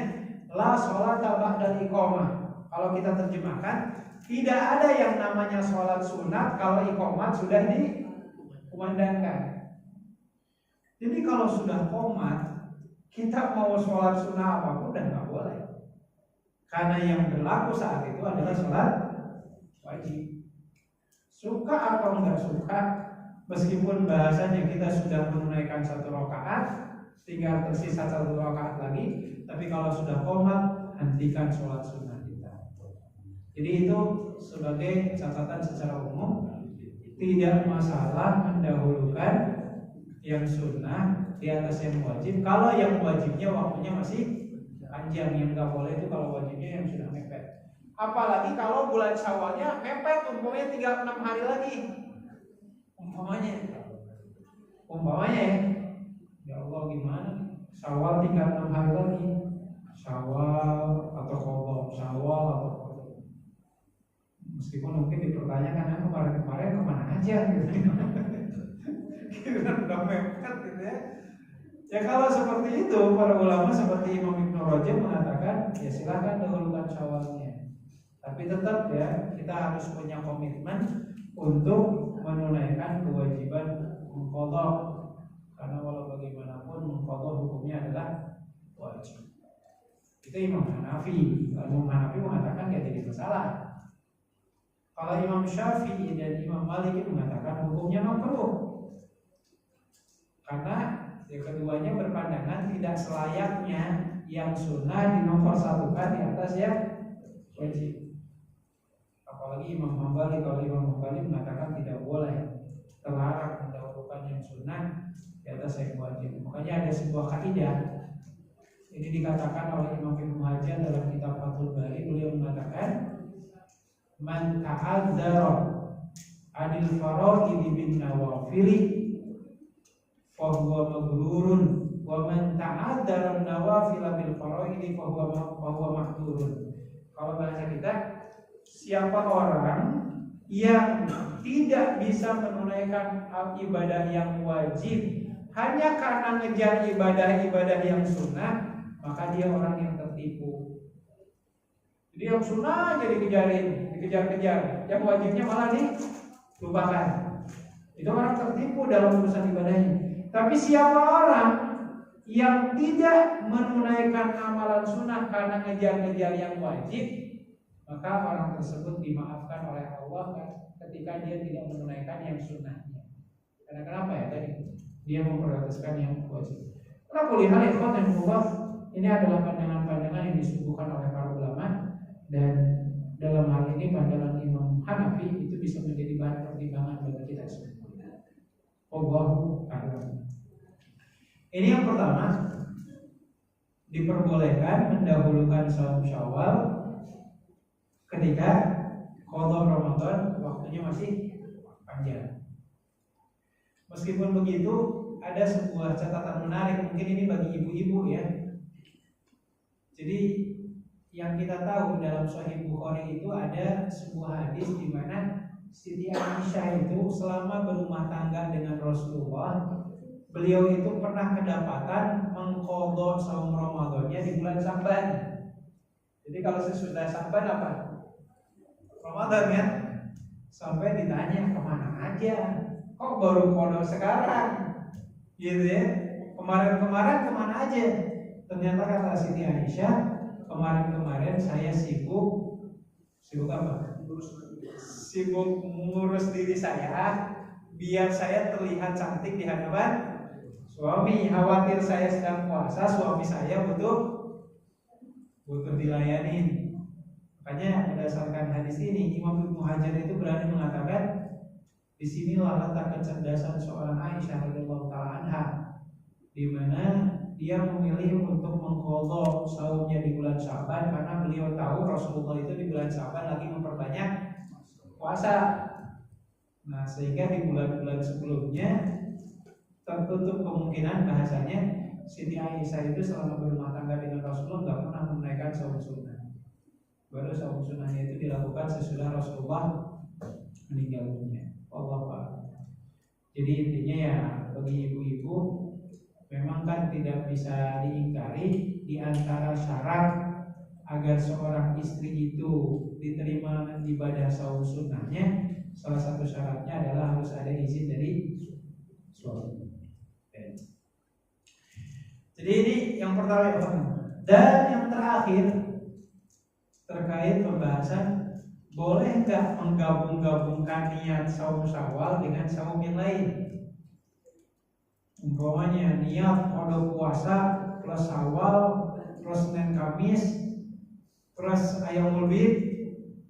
la sholata ba'dal iqamah. Kalau kita terjemahkan, tidak ada yang namanya sholat sunat kalau iqamat sudah dikumandangkan. Jadi kalau sudah qomat, kita mau sholat sunnah apapun dan nggak boleh. Karena yang berlaku saat itu adalah sholat wajib. Suka atau nggak suka, meskipun bahasanya kita sudah menunaikan 1 rakaat, tinggal tersisa 1 rakaat lagi, tapi kalau sudah qomat, hentikan sholat sunnah kita. Jadi itu sebagai catatan secara umum, tidak masalah mendahulukan yang sunnah di atas yang wajib kalau yang wajibnya waktunya masih panjang. Yang nggak boleh itu kalau wajibnya yang sudah mepet. Apalagi kalau bulan Syawalnya mepet, umpamanya tinggal 6 hari lagi. Umpamanya ya Allah gimana? Syawal tinggal 6 hari lagi. Syawal atau qadha, Syawal atau qadha. Meskipun mungkin dipertanyakan kemarin kemana aja gitu. Udah mepet gitu ya. Ya kalau seperti itu, para ulama seperti Imam Ibnu Rajab mengatakan, ya silakan dahulukan Syawalnya. Tapi tetap ya kita harus punya komitmen untuk menunaikan kewajiban mengqadha, karena walau bagaimanapun mengqadha hukumnya adalah wajib. Itu Imam Hanafi. Imam Hanafi mengatakan tidak jadi masalah. Kalau Imam Syafi'i dan Imam Malik mengatakan hukumnya makruh, karena keduanya berpandangan tidak selayaknya yang sunnah dinomorsatukan di atas yang wajib. Apalagi Imam Hambali, kalau Imam Hambali mengatakan tidak boleh, terlarang mendahulukan yang sunnah di atas yang wajib. Makanya ada sebuah kaidah. Ini dikatakan oleh Imam Ibnu Hajar dalam kitab Fathul Bari. Beliau mengatakan, man ta'adzara adil faraidi bin nawafili fa huwa maghrurun wa man ta'adzara nawafila bil faraidi fa huwa mahdurun. Kalau bahasa kita, siapa orang yang tidak bisa menunaikan ibadah yang wajib hanya karena ngejar ibadah-ibadah yang sunnah, maka dia orang yang tertipu. Jadi yang sunnah jadi dikejar-kejar, yang wajibnya malah dilupakan. Itu orang tertipu dalam urusan ibadahnya. Tapi siapa orang yang tidak menunaikan amalan sunnah karena ngejar-ngejar yang wajib, maka orang tersebut dimaafkan oleh Allah ketika dia tidak menunaikan yang sunnahnya. Karena kenapa ya tadi? Dia memprioritaskan yang wajib. Karena kuliah ikhwan dan Allah, ini adalah pandangan-pandangan yang disuguhkan oleh para ulama, dan dalam hal ini pandangan Imam Hanafi itu bisa menjadi bahan pertimbangan bagi kita semua. Wallahu a'lam. Ini yang pertama, diperbolehkan mendahulukan saum Syawal ketika qadha Ramadan waktunya masih panjang. Meskipun begitu, ada sebuah catatan menarik, mungkin ini bagi ibu-ibu ya. Jadi yang kita tahu dalam Sahih Bukhari itu ada sebuah hadis di mana Siti Aisyah itu selama berumah tangga dengan Rasulullah, beliau itu pernah kedapatan mengqadha saum Ramadannya di bulan Sya'ban. Jadi kalau sesudah Sya'ban apa? Ramadan ya. Sampai ditanya, kemana aja? Kok baru qadha sekarang? Gitu ya. Kemarin-kemarin kemana aja? Ternyata kata Siti Aisyah, kemarin-kemarin saya sibuk apa? Sibuk mengurus diri saya biar saya terlihat cantik di hadapan suami. Khawatir saya sedang puasa, suami saya butuh dilayanin. Makanya berdasarkan hadis ini, Imam Ibnu Hajar itu berani mengatakan, disinilah letak kecerdasan seorang Aisyah radhiyallahu taala anha, di mana dia memilih untuk mengqadha saumnya di bulan Sya'ban karena beliau tahu Rasulullah itu di bulan Sya'ban lagi memperbanyak puasa. Nah, sehingga di bulan-bulan sebelumnya tertutup kemungkinan bahasanya Siti Aisyah itu selama berumah tangga dengan Rasulullah nggak pernah menunaikan saum sunnah. Baru saum sunnahnya itu dilakukan sesudah Rasulullah meninggal dunia. Allah. Jadi intinya ya bagi ibu-ibu, memang kan tidak bisa diingkari di antara syarat agar seorang istri itu diterima ibadah saum sunnahnya, salah satu syaratnya adalah harus ada izin dari suami. Jadi ini yang pertama. Dan yang terakhir terkait pembahasan boleh nggak menggabung-gabungkan niat saum Syawal dengan saum yang lain. Umpamanya niat qadha puasa plus Syawal plus Senin Kamis plus Ayyamul Bid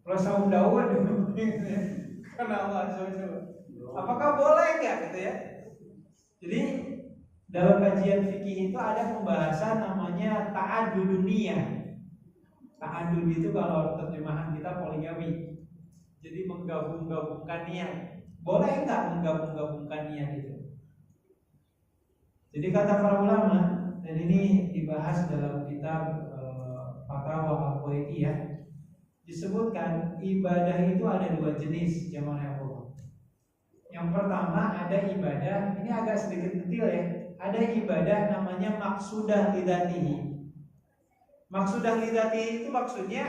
plus saum Daud. Karena Allah SWT. Apakah boleh nggak gitu ya? Jadi dalam kajian fikih itu ada pembahasan namanya ta'addudun niyah. Ta'addud itu kalau terjemahan kita poligami. Jadi menggabung-gabungkan niat. Boleh nggak menggabung-gabungkan niat itu? Jadi kata para ulama, dan ini dibahas dalam kitab Fatwa Al-Qawaidiyah, disebutkan ibadah itu ada dua jenis jamaah Allah. Yang pertama ada ibadah, ini agak sedikit detail ya. Ada ibadah namanya maksudah lidzatihi. Maksudah lidzatihi itu maksudnya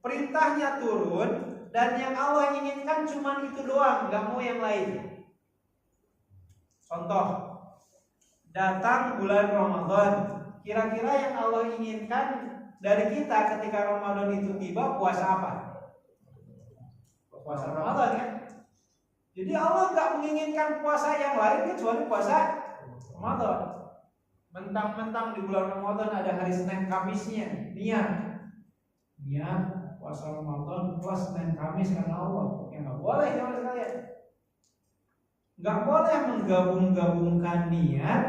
perintahnya turun dan yang Allah inginkan cuma itu doang, nggak mau yang lain. Contoh, datang bulan Ramadan, kira-kira yang Allah inginkan dari kita ketika Ramadan itu tiba puasa apa? Puasa Ramadan kan? Jadi Allah nggak menginginkan puasa yang lain kecuali puasa Ramadan. Mentang-mentang di bulan Ramadan ada hari Senin Kamisnya, niat puasa Ramadan plus Senin Kamis karena Allah. Ya nggak boleh sama sekalian. Nggak boleh menggabung-gabungkan niat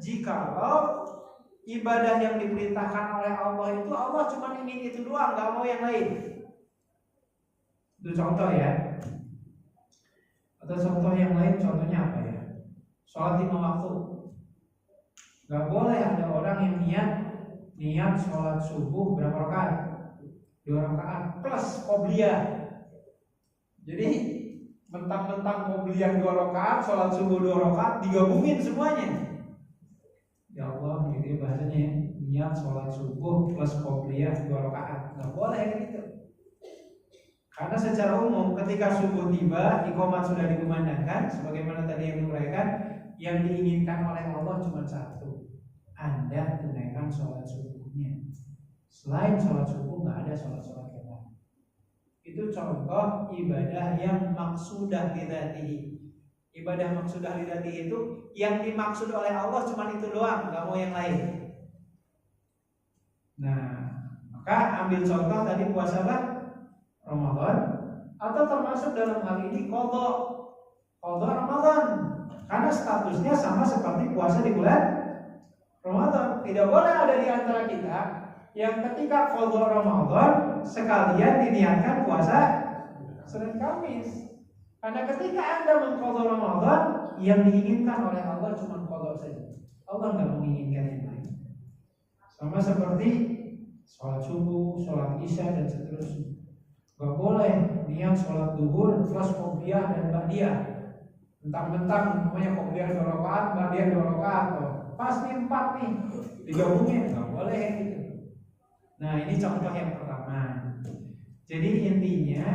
jikalau ibadah yang diperintahkan oleh Allah itu Allah cuma ingin itu doang, nggak mau yang lain. Itu contoh ya. Atau contoh yang lain, contohnya apa ya? Sholat 5 waktu. Nggak boleh ada orang yang niat sholat subuh berapa rakaat? 2 rakaat plus qobliyah. Jadi mentang-mentang qobliyah 2 rakaat, sholat subuh 2 rakaat digabungin semuanya. Ya Allah, gitu bahasanya ya. Niat sholat subuh plus qobliyah 2 rakaat. Nggak boleh gitu. Karena secara umum ketika subuh tiba, iqamat sudah dikumandangkan, sebagaimana tadi yang diuraikan, yang diinginkan oleh Allah cuma satu, Anda tunaikan sholat subuhnya. Selain sholat subuh nggak ada sholat yang lain. Itu contoh ibadah yang maksudah lidzatihi. Ibadah maksudah lidzatihi itu yang dimaksud oleh Allah cuma itu doang, nggak mau yang lain. Nah, maka ambil contoh tadi puasa Ramadan, atau termasuk dalam hal ini qadha Ramadan, karena statusnya sama seperti puasa di bulan Ramadan. Tidak boleh ada di antara kita yang ketika qadha Ramadan sekalian diniatkan puasa Senin Kamis. Karena ketika Anda mengqadha Ramadan, yang diinginkan oleh Allah cuma qadha saja. Allah nggak menginginkan yang lain. Sama seperti sholat subuh, sholat isya dan seterusnya. Gak boleh niat sholat duhur plus qobliyah dan ba'diyah. Mentang-mentang namanya qobliyah 2 rakaat, ba'diyah 2 rakaat. Pasti 4 nih digabungin, gak boleh gitu. Nah ini contoh yang pertama. Jadi intinya,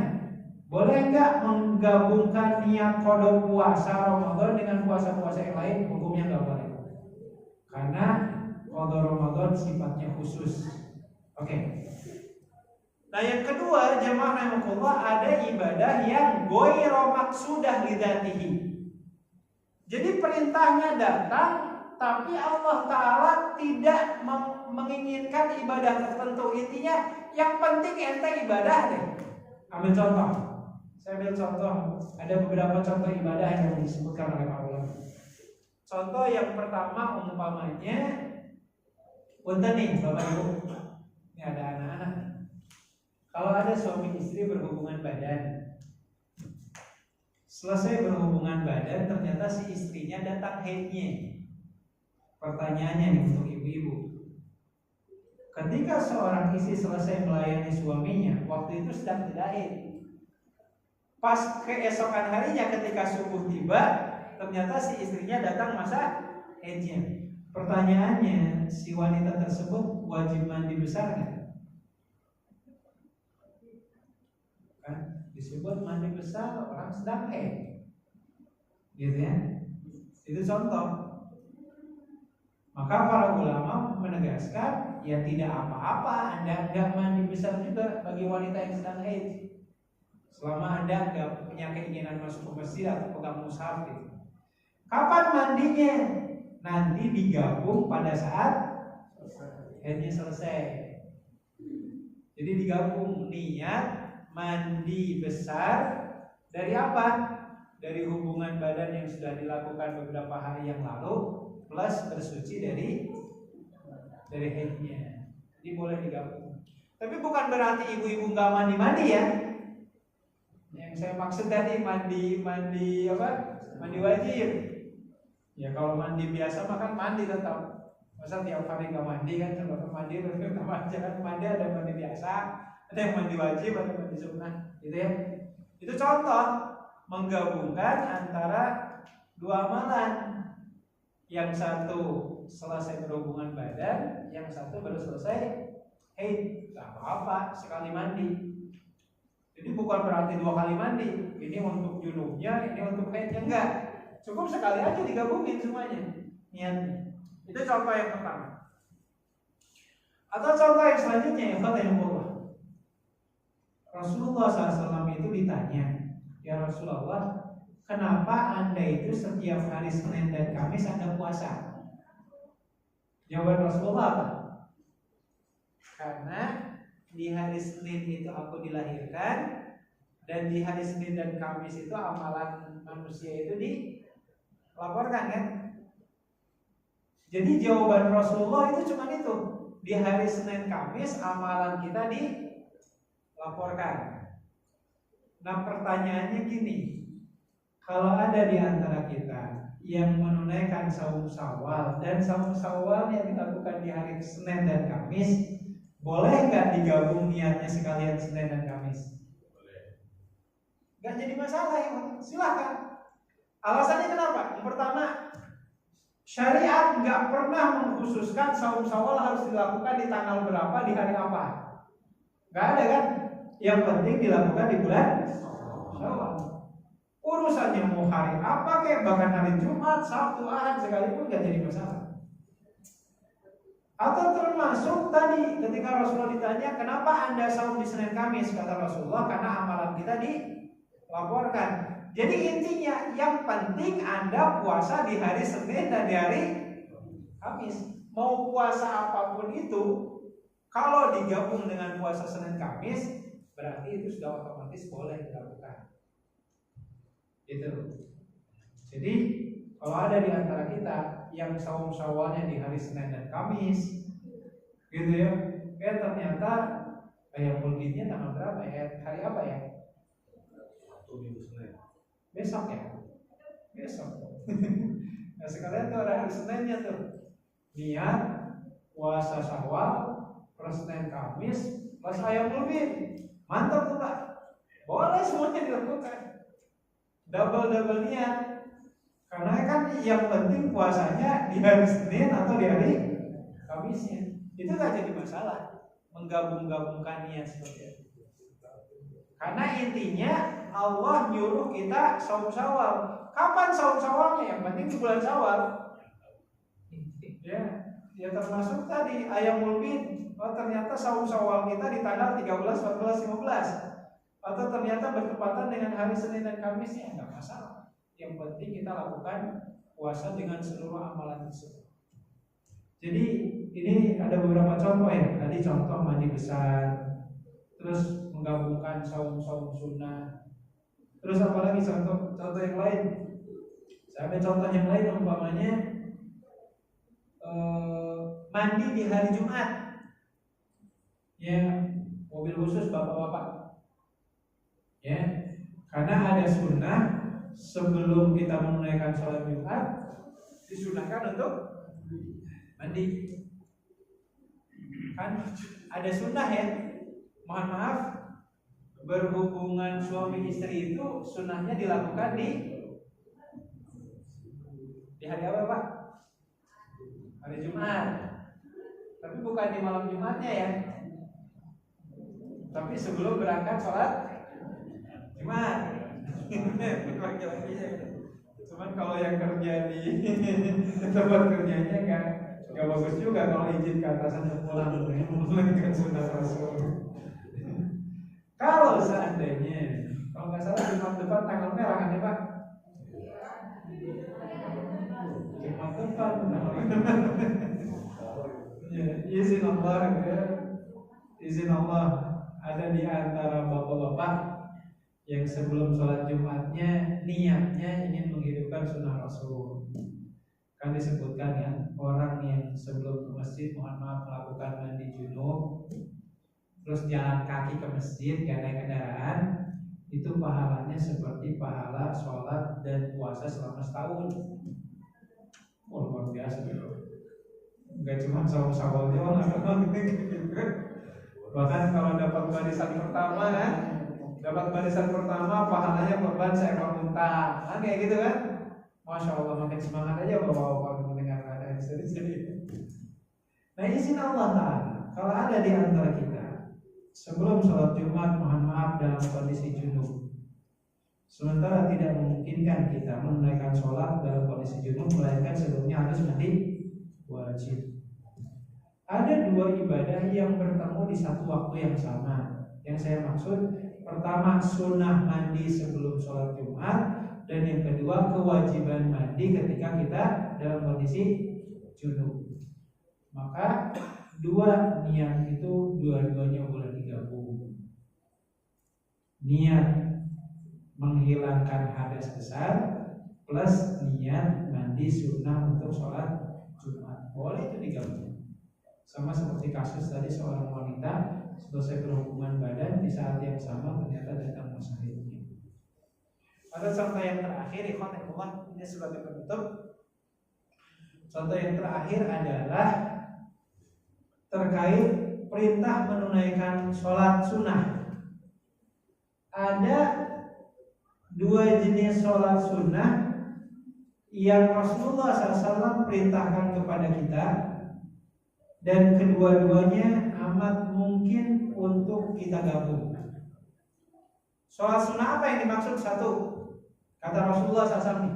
boleh nggak menggabungkan niat qada puasa Ramadan dengan puasa-puasa yang lain? Hukumnya nggak boleh. Karena qada Ramadan sifatnya khusus. Oke. Nah yang kedua, jamaah rahimakumullah, ada ibadah yang ghairu maksudah lidzatihi. Jadi perintahnya datang, tapi Allah Ta'ala tidak menginginkan ibadah tertentu. Intinya yang penting ente ibadah deh. Ambil contoh. Saya ambil contoh. Ada beberapa contoh ibadah yang disebutkan oleh para ulama. Contoh yang pertama umpamanya, punten nih Bapak Ibu, ini ada anak-anak. Kalau ada suami istri berhubungan badan, selesai berhubungan badan ternyata si istrinya datang haidnya. Pertanyaannya nih untuk ibu-ibu, ketika seorang istri selesai melayani suaminya, waktu itu sedang tidak haid. Pas keesokan harinya ketika subuh tiba, ternyata si istrinya datang masa haidnya. Pertanyaannya, si wanita tersebut wajib mandi besar nggak? Kan disebut mandi besar orang sedang haid, gitu ya. Itu contoh. Maka para ulama menegaskan, ya tidak apa-apa Anda nggak mandi besar juga bagi wanita yang sedang haid, selama Anda nggak punya keinginan masuk ke masjid atau pegang mushaf gitu. Kapan mandinya? Nanti digabung pada saat haidnya selesai. Jadi digabung niat mandi besar dari apa? Dari hubungan badan yang sudah dilakukan beberapa hari yang lalu plus bersuci dari haidnya. Jadi boleh digabung. Tapi bukan berarti ibu-ibu nggak mandi-mandi ya. Yang saya maksud tadi mandi apa? Mandi wajib. Ya kalau mandi biasa mah kan mandi tetap. Masa tiap hari nggak mandi kan? Kalau mandi jangan mandi, ada mandi biasa, ada yang mandi wajib, ada yang mandi sunnah, gitu ya. Itu contoh menggabungkan antara dua amalan. Yang satu selesai berhubungan badan, yang satu baru selesai haid. Gak apa-apa sekali mandi. Jadi bukan berarti 2 kali mandi. Ini untuk junubnya, ini untuk haidnya, enggak. Cukup sekali aja digabungin semuanya niatnya. Itu contoh yang pertama. Atau contoh yang selanjutnya yang kata Rasulullah SAW itu ditanya, ya Rasulullah, kenapa Anda itu setiap hari Senin dan Kamis Anda puasa? Jawaban Rasulullah apa? Karena di hari Senin itu aku dilahirkan, dan di hari Senin dan Kamis itu amalan manusia itu dilaporkan kan? Jadi jawaban Rasulullah itu cuma itu. Di hari Senin Kamis amalan kita dilaporkan. Nah pertanyaannya gini, kalau ada di antara kita yang menunaikan saum Syawal dan saum Syawal yang dilakukan di hari Senin dan Kamis, boleh nggak digabung niatnya sekalian Senin dan Kamis? Boleh. Nggak jadi masalah ya, silakan. Alasannya kenapa? Yang pertama, syariat nggak pernah mengkhususkan saum Syawal harus dilakukan di tanggal berapa, di hari apa. Nggak ada kan? Yang penting dilakukan di bulan Syawal. Urusannya mau hari apa kayak bahkan hari Jumat, Sabtu, Ahad sekalipun nggak jadi masalah. Atau termasuk tadi ketika Rasulullah ditanya kenapa Anda saum di Senin Kamis, kata Rasulullah karena amalan kita dilaporkan. Jadi intinya yang penting Anda puasa di hari Senin dan di hari Kamis. Mau puasa apapun itu, kalau digabung dengan puasa Senin Kamis, berarti itu sudah otomatis boleh dilakukan. Gitu. Jadi kalau ada di antara kita yang saum Syawalnya di hari Senin dan Kamis, gitu ya, ternyata Ayamul Bidnya tanggal berapa ya? Hari apa ya? Sabtu Minggu Senin. Besok ya? Besok. Nah sekalian tuh ada hari Seninnya tuh. Niat puasa Syawal plus Senin Kamis plus Ayamul Bid. Mantap tuh Pak. Boleh semuanya dilakukan. Double niat. Karena kan yang penting puasanya di hari Senin atau di hari Kamisnya. Itu gak jadi masalah menggabung-gabungkan niat seperti itu. Karena intinya Allah nyuruh kita saum Syawal. Kapan saum Syawalnya? Yang penting di bulan Syawal. Ya termasuk tadi Ayamul Bid. Oh ternyata saum Syawal kita di tanggal 13, 14, 15. Atau ternyata bertepatan dengan hari Senin dan Kamisnya, enggak masalah. Yang penting kita lakukan puasa dengan seluruh amalan tersebut. Jadi ini ada beberapa contoh ya. Tadi contoh mandi besar, terus menggabungkan saum-saum sunnah. Terus apalagi contoh yang lain? Sampai contoh yang lain umpamanya mandi di hari Jumat. Ya, mobil khusus bapak-bapak. Ya, karena ada sunnah sebelum kita menunaikan sholat Jumat disunahkan untuk mandi. Kan ada sunnah ya. Mohon maaf, berhubungan suami istri itu sunnahnya dilakukan di hari apa Pak? Hari Jumat. Tapi bukan di malam Jumatnya ya. Tapi sebelum berangkat sholat Jumat. Laki-lakinya. Cuman kalau yang kerja di tempat kerjanya nggak bagus juga kalau izin ke atasan pulang menunaikan sunnah Rasul. Kalau seandainya, kalau nggak salah Jumat depan tanggal merah kan ya Pak? Jumat depan ya, izin Allah ya. Izin Allah ada di antara bapak-bapak yang sebelum sholat Jumatnya niatnya ingin menghidupkan sunnah Rasul. Kan disebutkan ya, orang yang sebelum ke masjid mohon maaf melakukan mandi junub, terus jalan kaki ke masjid gak naik kendaraan, itu pahalanya seperti pahala sholat dan puasa selama setahun. Oh, luar biasa gitu. Gak cuma saum-saum doang, bahkan kalau dapat barisan pertama kan, pahalanya korban seekor unta, kan kayak gitu kan? Masya Allah, makin semangat aja bapak-bapak mendengar ada sendiri. Nah izin Allah Ta'ala, kalau ada di antara kita sebelum sholat Jumat, mohon maaf, dalam kondisi junub. Sementara tidak memungkinkan kita menunaikan sholat dalam kondisi junub, melainkan sebelumnya harus mandi wajib. Ada dua ibadah yang bertemu di satu waktu yang sama. Yang saya maksud, pertama sunnah mandi sebelum sholat Jumat, dan yang kedua kewajiban mandi ketika kita dalam kondisi junub. Maka dua niat itu dua-duanya boleh digabung. Niat menghilangkan hadas besar plus niat mandi sunnah untuk sholat Jumat, boleh itu digabung. Sama seperti kasus tadi seorang wanita selesai berhubungan badan di saat yang sama ternyata datang masyarakat. Pada contoh yang terakhir, ikhwan, ini sebagai penutup. Contoh yang terakhir adalah terkait perintah menunaikan sholat sunnah. Ada dua jenis sholat sunnah yang Rasulullah SAW perintahkan kepada kita, dan kedua-duanya amat mungkin untuk kita gabung. Sholat sunnah apa yang dimaksud? Satu, kata Rasulullah SAW,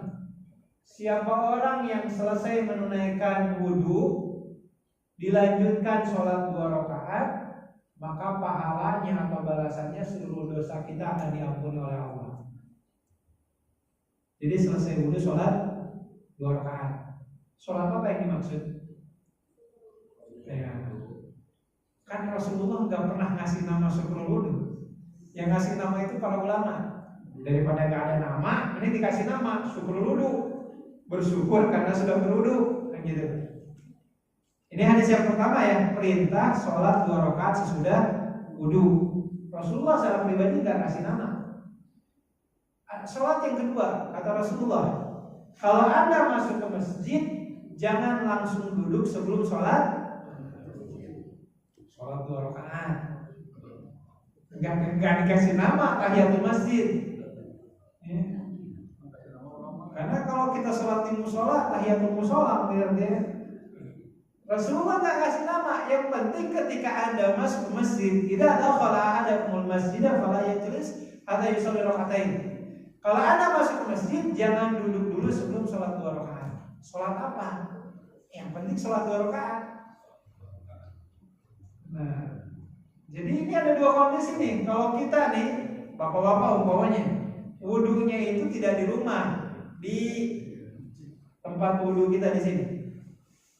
siapa orang yang selesai menunaikan wudhu dilanjutkan sholat 2 rakaat, maka pahalanya atau balasannya seluruh dosa kita akan diampuni oleh Allah. Jadi selesai wudhu sholat 2 rakaat. Sholat apa yang dimaksud? Ya, kan Rasulullah nggak pernah ngasih nama syukrul wudhu. Yang ngasih nama itu para ulama. Daripada nggak ada nama, ini dikasih nama syukrul wudhu, bersyukur karena sudah berwudhu, kan gitu. Ini hadis yang pertama ya, perintah sholat 2 rakaat sesudah wudhu. Rasulullah secara pribadi nggak kasih nama. Sholat yang kedua, kata Rasulullah, kalau Anda masuk ke masjid, jangan langsung duduk sebelum sholat 2 rakaat. Enggak dikasih nama tahiyatul masjid. Ya. Karena kalau kita sholat di musola, tahiyatul musola, Rasulullah nggak kasih nama. Yang penting ketika Anda masuk ke masjid, idza dakhala ahadakumul masjidah fala yajlis hatta yusalli rakaatain. Kalau Anda masuk ke masjid, jangan duduk dulu sebelum sholat 2 rakaat. Sholat apa? Yang penting sholat 2 rakaat. Nah, jadi ini ada dua kondisi nih. Kalau kita nih, bapak-bapak umpamanya, wudhunya itu tidak di rumah, di tempat wudhu kita di sini.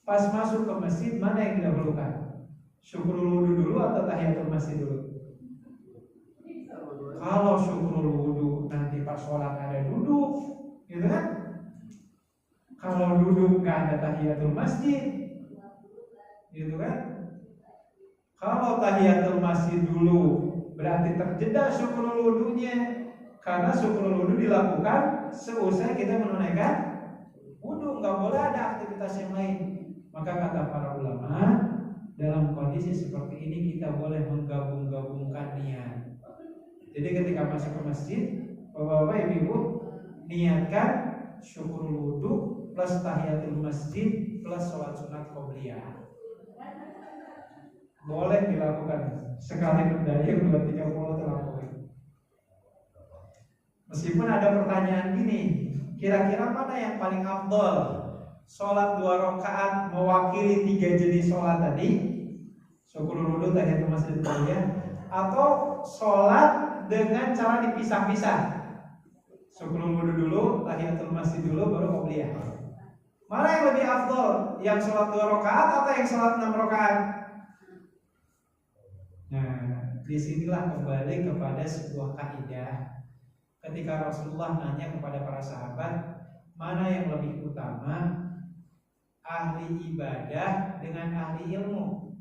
Pas masuk ke masjid, mana yang didahulukan? Syukrul wudhu dulu atau tahiyatul masjid dulu? Kalau syukrul wudhu nanti pas sholat ada duduk, gitu kan? Kalau duduk nggak ada tahiyatul masjid, gitu kan? Kalau tahiyatul masjid dulu berarti terjeda syukrul wudhunya, karena syukrul wudhu dilakukan seusai kita menunaikan wudhu, nggak boleh ada aktivitas yang lain. Maka kata para ulama, dalam kondisi seperti ini kita boleh menggabung-gabungkan niat. Jadi ketika masuk ke masjid, bapak-bapak, ibu-ibu, niatkan syukrul wudhu plus tahiyatul masjid plus sholat sunat qobliyah. Boleh dilakukan sekali berdaya 2-3 terlampaui. Meskipun ada pertanyaan gini, kira-kira mana yang paling afdol? Sholat 2 rakaat mewakili 3 jenis sholat tadi, syukrul wudhu, tahiyatul masjid, qobliyah, atau sholat dengan cara dipisah-pisah, syukrul wudhu dulu, tahiyatul masjid dulu, baru qobliyah. Mana yang lebih afdol? Yang sholat 2 rakaat atau yang sholat 6 rakaat? Nah, disinilah kembali kepada sebuah kaidah. Ketika Rasulullah nanya kepada para sahabat, mana yang lebih utama, ahli ibadah dengan ahli ilmu?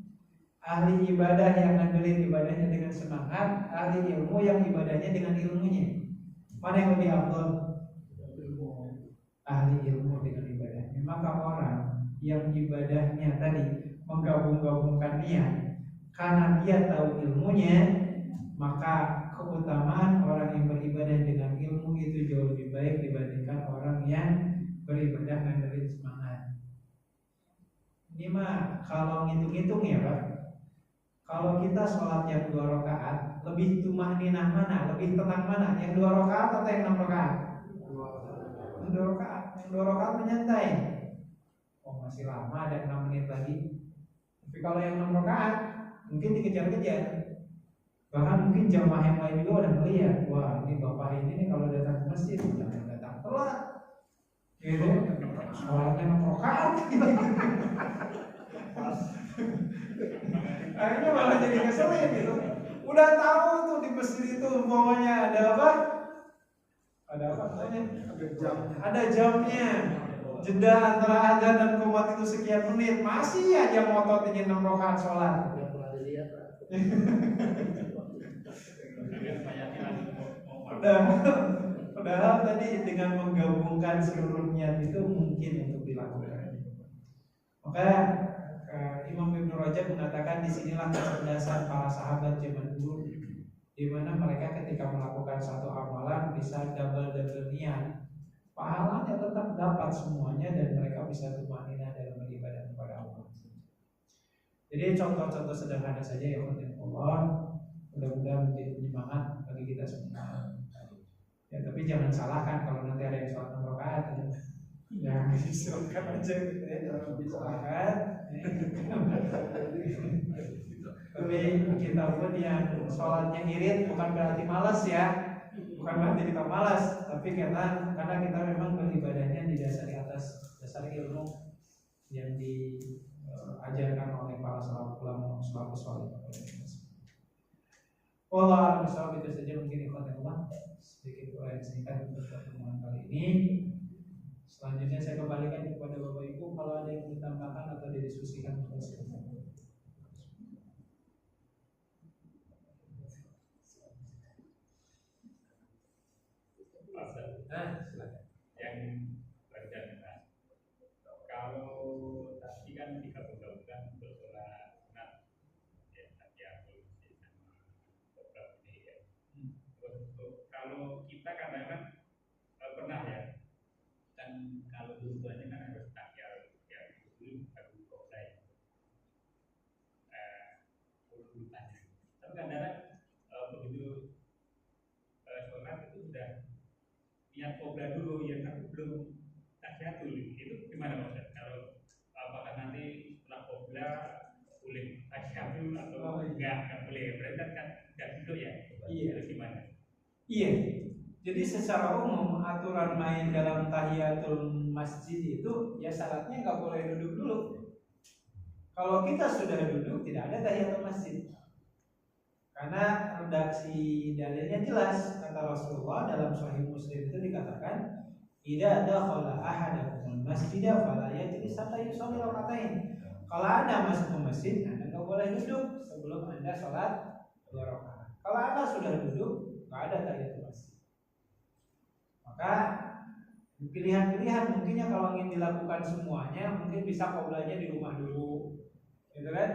Ahli ibadah yang ngandelin ibadahnya dengan semangat, ahli ilmu yang ibadahnya dengan ilmunya. Mana yang lebih afdal? Ahli ilmu dengan ibadahnya. Maka orang yang ibadahnya tadi menggabung-gabungkan niat karena dia tahu ilmunya, maka keutamaan orang yang beribadah dengan ilmu itu jauh lebih baik dibandingkan orang yang beribadah ngandelin semangat. Ini mah kalau ngitung-ngitung ya Pak, Kalau kita sholat yang 2 rakaat, lebih tumaninah mana, lebih tenang mana, yang 2 rakaat atau yang 6 rakaat? Yang 2 rakaat, yang 2 rakaat menyantai. Oh masih lama, ada 6 menit lagi. Tapi kalau yang 6 rakaat, mungkin dikejar-kejar. Bahkan mungkin jamaah yang lain juga udah melihat, wah ini bapak ini nih kalau datang ke masjid jangan datang telat, gitu. Sholatnya 6 rakaat. Akhirnya malah jadi ngeselin gitu. Udah tahu tuh di masjid itu umpamanya ada apa? Ada apa namanya? Ada jamnya. Jeda antara adzan dan qomat itu sekian menit, masih aja ngotot ingin 6 rakaat sholat. Padahal tadi dengan menggabungkan seluruh niat itu mungkin untuk dilakukan. Maka Imam Ibnu Rajab mengatakan disinilah kecerdasan para sahabat zaman dulu, di mana mereka ketika melakukan satu amalan bisa double niat, pahalanya tetap dapat semuanya dan mereka bisa tumaninah dalam beribadah kepada Allah. Jadi contoh-contoh sederhana saja ya Allah, mudah-mudahan menjadi penyemangat bagi kita semua. Ya tapi jangan salahkan kalau nanti ada yang sholat 6 rakaat ya silakan aja gitu ya, jangan disalahkan. Tapi kita pun yang sholatnya irit bukan berarti malas ya, bukan berarti kita malas, tapi karena kita memang beribadahnya didasari atas dasar ilmu yang diajarkan oleh para salafus ulama salafus saleh. Allah alam itu saja mungkin ikhwan sedikit uraian singkat untuk pertemuan kali ini. Selanjutnya saya kembalikan kepada Bapak Ibu kalau ada yang ditambahkan atau didiskusikan. Silakan. Yang berjalan. Kalau tadi kan digabung-gabungkan untuk sholat sunat, ya tadi aku sama beberapa ini ya. Kalau kita kadang-kadang pernah ya, kan kalau tujuannya kan harus takyar ya dulu baru selesai urutannya. Tapi kadang-kadang begitu sholat itu sudah niat qobla dulu ya, tapi belum tahyatul. Itu gimana Mas? Kalau apakah nanti setelah qobla boleh tahyatul atau enggak boleh? Berarti kan enggak gitu ya? Iya. Itu gimana? Iya. Jadi secara umum aturan main dalam tahiyatul masjid itu ya syaratnya nggak boleh duduk dulu. Kalau kita sudah duduk tidak ada tahiyatul masjid. Karena redaksi dalilnya jelas, kata Rasulullah dalam Sahih Muslim itu dikatakan, "Idza dakhala ahadukumul masjida fala yajlis hatta yusalli raka'atain." Kalau Anda masuk ke masjid, Anda nggak boleh duduk sebelum Anda sholat 2 rakaat. Kalau Anda sudah duduk, nggak ada tahiyatul masjid. Maka pilihan-pilihan mungkinnya kalau ingin dilakukan semuanya, mungkin bisa qoblanya di rumah dulu, gitu kan?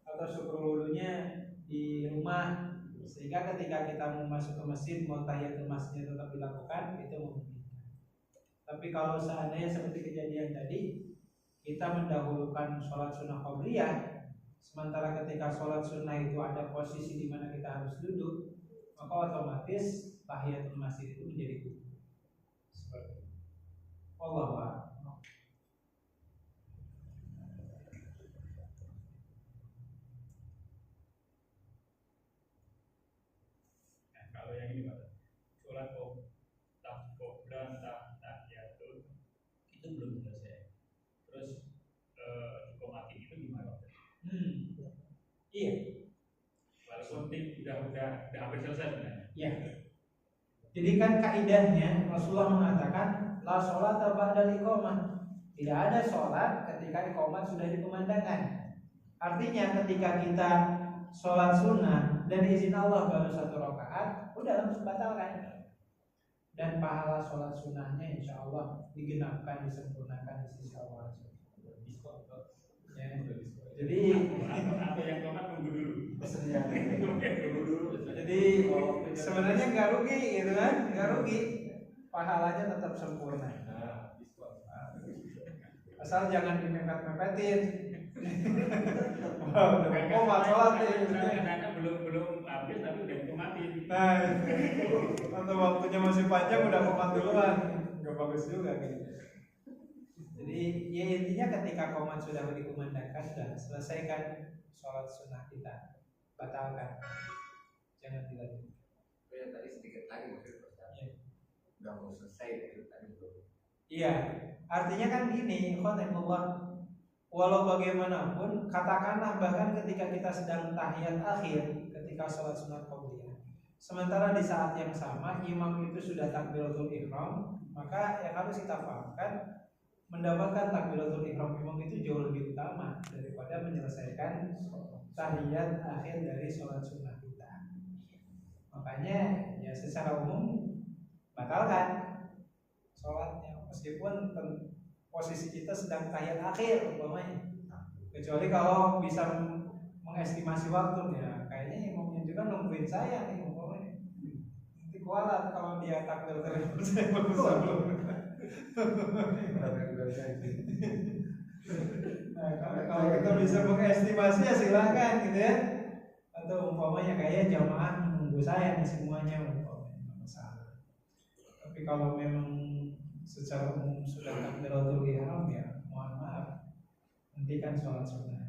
Atau syukur wudhunya di rumah, sehingga ketika kita mau masuk ke masjid, mau tahiyatul masjid tetap dilakukan, itu memungkinkan. Tapi kalau seandainya seperti kejadian tadi, kita mendahulukan sholat sunnah qobliyah, sementara ketika sholat sunnah itu ada posisi di mana kita harus duduk, maka otomatis tahiyatul masjid itu menjadi gugur. Seperti itu. Wallahu a'lam. Kalau yang ini Pak, sholat qobla tahiyatul itu belum selesai. Terus dikomatin itu gimana? Iya. Walaupun udah hampir selesai sebenarnya. Iya. Jadi kan kaidahnya Rasulullah mengatakan la sholata ba'dal iqamah. Tidak ada sholat ketika iqamah sudah dikumandangkan. Artinya ketika kita sholat sunnah dan izin Allah baru 1 rakaat, udah langsung batalkan. Dan pahala sholat sunnahnya insya Allah digenapkan, disempurnakan di sisi Allah. Ya. Jadi atau yang komat tunggu dulu. Jadi sebenarnya nggak rugi, gitu kan? Nggak rugi, pahalanya tetap sempurna. Asal jangan dimepet-mepetin. Wah, udah koma sholat ya. Anak-anak belum habis tapi udah dikomatin. Nah, atau waktunya masih panjang udah komat duluan, nggak bagus juga gitu. Jadi ya intinya ketika komat sudah dikumandangkan, sudah selesaikan sholat sunnah kita, batalkan, jangan dilanjutkan. Ya tadi sedikit lagi maksudnya Ya. udah mau selesai itu tadi belum. Iya, artinya kan gini, khonaikullah, walau bagaimanapun, katakanlah bahkan ketika kita sedang tahiyat akhir, ketika sholat sunat qabliyah, sementara di saat yang sama imam itu sudah takbiratul ihram, maka yang harus kita pahamkan, mendapatkan takbiratul ihram imam itu jauh lebih utama daripada menyelesaikan tahiyat akhir dari sholat sunnah kita. Makanya ya secara umum batalkan sholatnya meskipun posisi kita sedang tahiyat akhir umpamanya, kecuali kalau bisa mengestimasi waktu ya kayaknya imamnya juga nungguin saya nih umpamanya, nanti kualat kalau dia takbir terus saya bagus belum. Nah, kalau kita bisa mengestimasi ya silakan gitu ya, atau umpamanya kayak jamaah menunggu saya nih semuanya umpamanya nggak masalah. Tapi kalau memang secara umum sudah takbiratul ihram ya mohon maaf, hentikan sholat sunnah.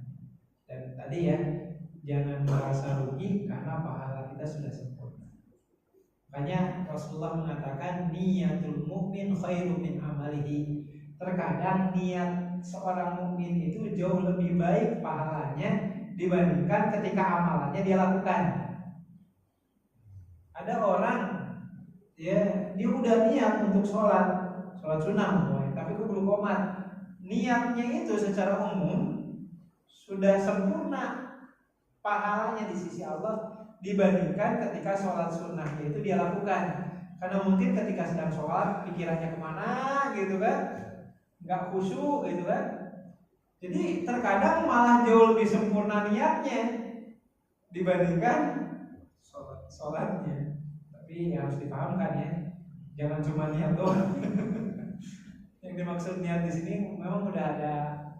Dan tadi ya jangan merasa rugi karena pahala kita sudah sempurna. Makanya Rasulullah mengatakan niyatul mukmin khairum min amalihi. Terkadang niat seorang mukmin itu jauh lebih baik pahalanya dibandingkan ketika amalannya dia lakukan. Ada orang ya dia udah niat untuk sholat sunnah tapi belum komat. Niatnya itu secara umum sudah sempurna pahalanya di sisi Allah dibandingkan ketika sholat sunnahnya itu dia lakukan. Karena mungkin ketika sedang sholat pikirannya kemana gitu kan, nggak khusyuk gitu kan. Jadi terkadang malah jauh lebih sempurna niatnya dibandingkan sholatnya. Tapi harus dipahamkan ya, jangan cuma niat doang. Yang dimaksud niat di sini memang udah ada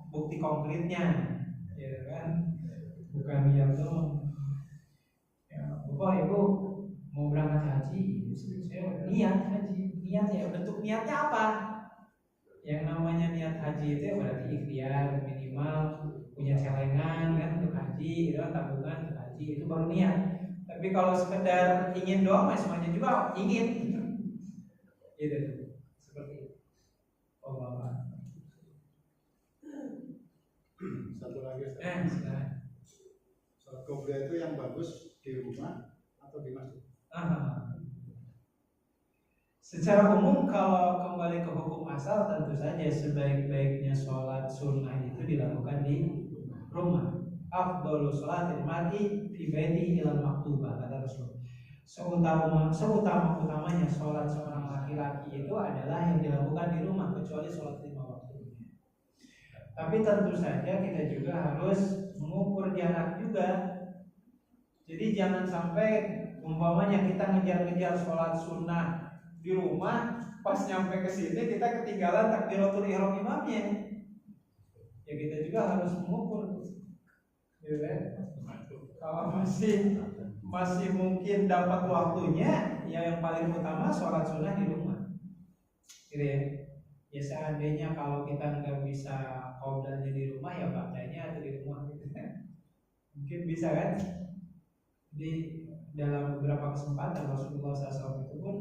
bukti konkretnya, ya kan? Bukan niat doang. Ya, Bapak Ibu mau berangkat haji, saya niat haji. Niat ya, bentuk niatnya apa? Yang namanya niat haji itu berarti ikhtiar minimal punya celengan kan untuk haji, itu tabungan untuk haji, itu baru niat. Tapi kalau sekedar ingin doang, semuanya juga ingin, gitu. Seperti itu. Allah. Satu lagi Silakan. sholat qobliyah itu yang bagus di rumah atau di masjid? Secara umum kalau kembali ke hukum asal tentu saja sebaik-baiknya sholat sunnah itu dilakukan di rumah. Afdhalu sholatil mar'i fi baitihi ilal maktubah, kata Rasul. Seutama-utamanya sholat seorang laki-laki itu adalah yang dilakukan di rumah kecuali sholat 5 waktunya. Tapi tentu saja kita juga harus mengukur jarak juga. Jadi jangan sampai umpamanya kita ngejar-ngejar sholat sunnah di rumah, pas nyampe ke sini kita ketinggalan takbiratul ihram imamnya. Ya kita juga harus mengukur, gitu kan? Kalau masih mungkin dapat waktunya, ya yang paling utama sholat sunnah di rumah, gitu ya. Ya seandainya kalau kita nggak bisa qoblahnya di rumah, ya ba'danya atau di rumah, gitu kan? Mungkin bisa kan? Jadi dalam beberapa kesempatan Rasulullah SAW itu pun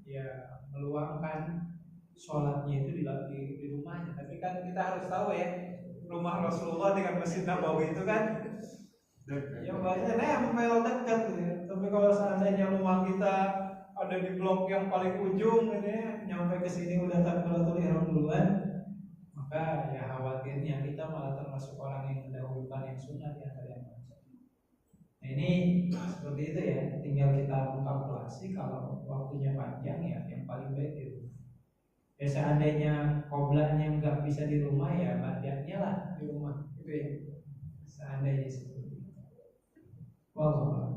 ya meluangkan sholatnya itu di rumahnya. Tapi kan kita harus tahu ya, rumah Rasulullah dengan Masjid Nabawi itu kan ya banyak nempel dekat gitu ya. Tapi kalau seandainya rumah kita ada di blok yang paling ujung gitu ya, nyampe ke sini udah takbiratul ihram duluan, maka ya khawatirnya kita malah termasuk orang yang mendahulukan yang sunnah di antara yang wajib. Nah ini seperti itu ya, tinggal kita mengkalkulasi kalau waktunya panjang ya yang paling baik di rumah. Ya seandainya qoblahnya nggak bisa di rumah ya ba'danya lah di rumah, gitu ya. Seandainya seperti itu. Wallah.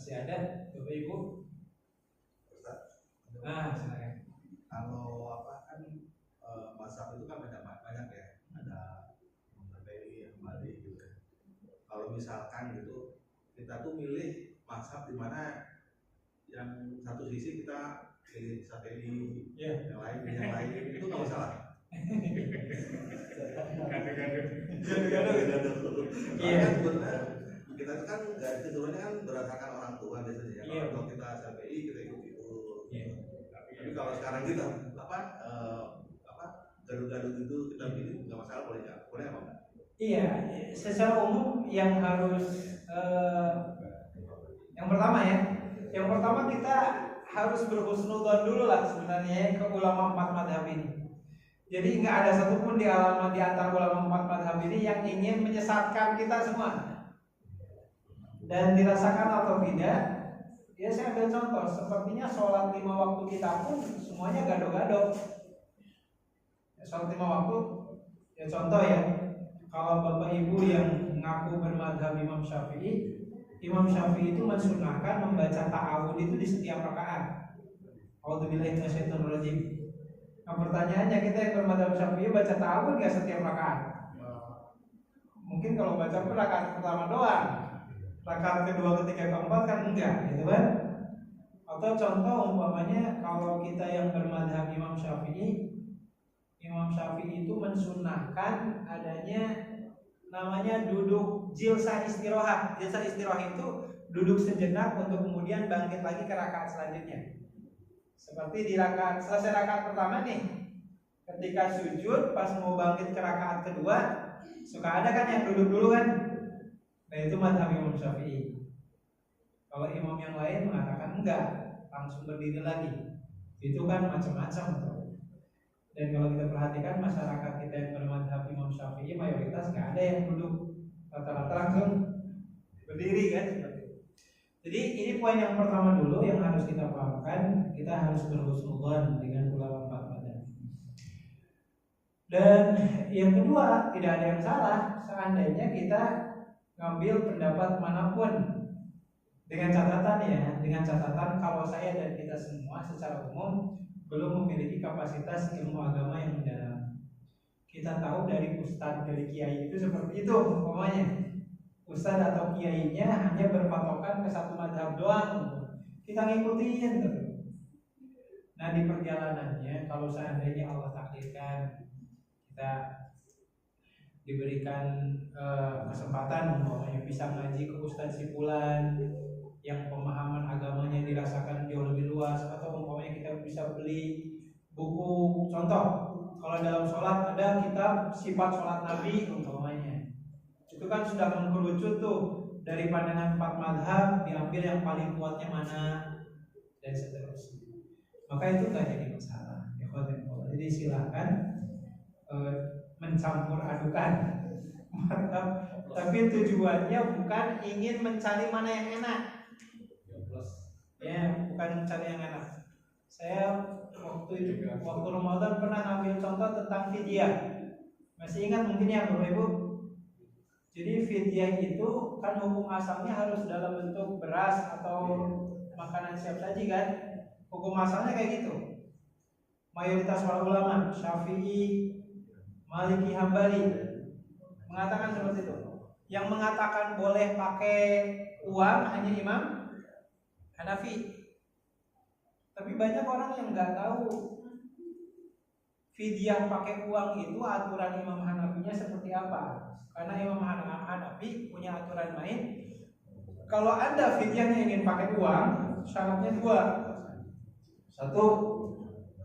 Masih ada Bapak Ibu? Nah, silakan. Kalau apa kan mazhab itu kan banyak ya, ada Syafi'i, Hambali gitu. Kalau misalkan gitu kita tuh milih mazhab di mana yang satu sisi kita pilih Syafi'i, yang lain itu nggak masalah. Iya. Sebenarnya kita itu kan garis keturunannya kan berdasarkan orang tua biasanya. Kalau kita Syafi'i kita ikut itu. Tapi kalau sekarang kita gaduh-gaduh gitu kita pilih nggak masalah, boleh apa enggak? Iya, secara umum yang harus yang pertama kita harus berhusnudzon dulu lah sebenarnya ke ulama 4 madhab ini. Jadi nggak ada satupun di antara ulama 4 madhab ini yang ingin menyesatkan kita semua. Dan dirasakan atau tidak, ya saya ambil contoh, sepertinya sholat 5 waktu kita pun semuanya gado-gado. Sholat 5 waktu, ya contoh ya, kalau Bapak Ibu yang ngaku bermadhab Imam Syafi'i itu mensunahkan membaca ta'awud itu di setiap rakaat. A'udzubillahi minasyaitonirrajim. Nah pertanyaannya, kita yang bermadhab Syafi'i baca ta'awud nggak setiap rakaat? Mungkin kalau baca pun rakaat pertama doang, rakaat kedua, ketiga, keempat kan enggak, gitu kan? Atau contoh umpamanya kalau kita yang bermadhab Imam Syafi'i itu mensunahkan adanya namanya duduk jilsah istirahat. Jilsah istirahat itu duduk sejenak untuk kemudian bangkit lagi ke rakaat selanjutnya. Seperti di selesai rakaat pertama nih, ketika sujud pas mau bangkit ke rakaat kedua, suka ada kan yang duduk dulu kan? Nah itu mazhab Imam Syafi'i. Kalau imam yang lain mengatakan enggak, langsung berdiri lagi. Itu kan macam-macam. Dan kalau kita perhatikan masyarakat kita yang bermadhab Imam Syafi'i mayoritas nggak ada yang duduk, rata-rata langsung berdiri kan. Jadi ini poin yang pertama dulu yang harus kita pahamkan, kita harus berhusnudzon dengan ulama 4 madhab. Dan yang kedua, tidak ada yang salah seandainya kita ngambil pendapat manapun, dengan catatan kalau saya dan kita semua secara umum belum memiliki kapasitas ilmu agama yang mendalam. Kita tahu dari ustadz, dari kiai itu seperti itu umpamanya. Ustadz atau kiainya hanya berpatokan ke satu madhab doang, kita ngikutin terus. Nah di perjalanannya, kalau seandainya Allah takdirkan kita diberikan kesempatan umpamanya bisa ngaji ke ustadz si fulan yang pemahaman agamanya dirasakan jauh lebih luas, atau umpamanya kita bisa beli buku, contoh kalau dalam sholat ada kitab sifat sholat Nabi umpamanya, itu kan sudah mengkerucut tuh dari pandangan 4 madhab, diambil yang paling kuatnya mana dan seterusnya. Maka itu nggak jadi masalah. Jadi silakan mencampur adukan madhab, tapi tujuannya bukan ingin mencari mana yang enak. Ya, bukan mencari yang enak. Saya waktu Ramadan pernah ngambil contoh tentang fidyah. Masih ingat mungkin ya Bapak Ibu? Jadi fidyah itu kan hukum asalnya harus dalam bentuk beras atau makanan siap saji kan? Hukum asalnya kayak gitu. Mayoritas para ulama Syafi'i, Maliki, Hambali mengatakan seperti itu. Yang mengatakan boleh pakai uang hanya Imam Hanafi. Tapi banyak orang yang nggak tahu fidyah pakai uang itu aturan Imam Hanafinya seperti apa. Karena Imam Hanafi punya aturan main. Kalau Anda fidyahnya ingin pakai uang, syaratnya 2. 1,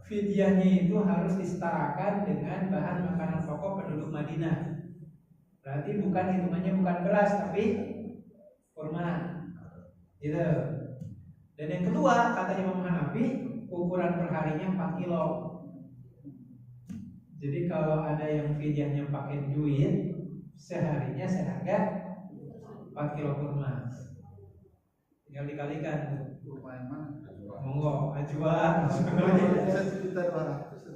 fidyahnya itu harus disetarakan dengan bahan makanan pokok penduduk Madinah. Berarti hitungannya bukan beras tapi kurma. Gitu. Dan yang kedua, kata Imam Hanafi, ukuran perharinya 4 kilo. Jadi kalau ada yang fidyahnya pakai duit, seharinya seharga 4 kilo kurma. Tinggal dikalikan. Kurma yang mana? Monggo, ajwa.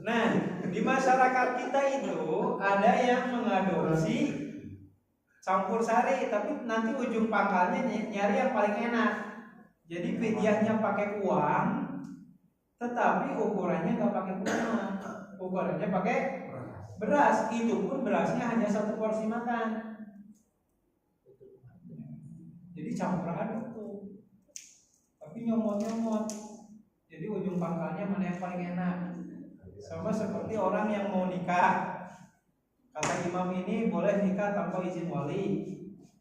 Nah, di masyarakat kita itu ada yang mengadopsi campur sari, tapi nanti ujung pangkalnya nyari yang paling enak. Jadi fidyahnya pakai uang, tetapi ukurannya nggak pakai uang, ukurannya pakai beras. Itu pun berasnya hanya 1 porsi makan. Jadi campur aduk tuh, tapi nyomot-nyomot. Jadi ujung pangkalnya mana yang paling enak. Sama seperti orang yang mau nikah. Kata imam ini boleh nikah tanpa izin wali,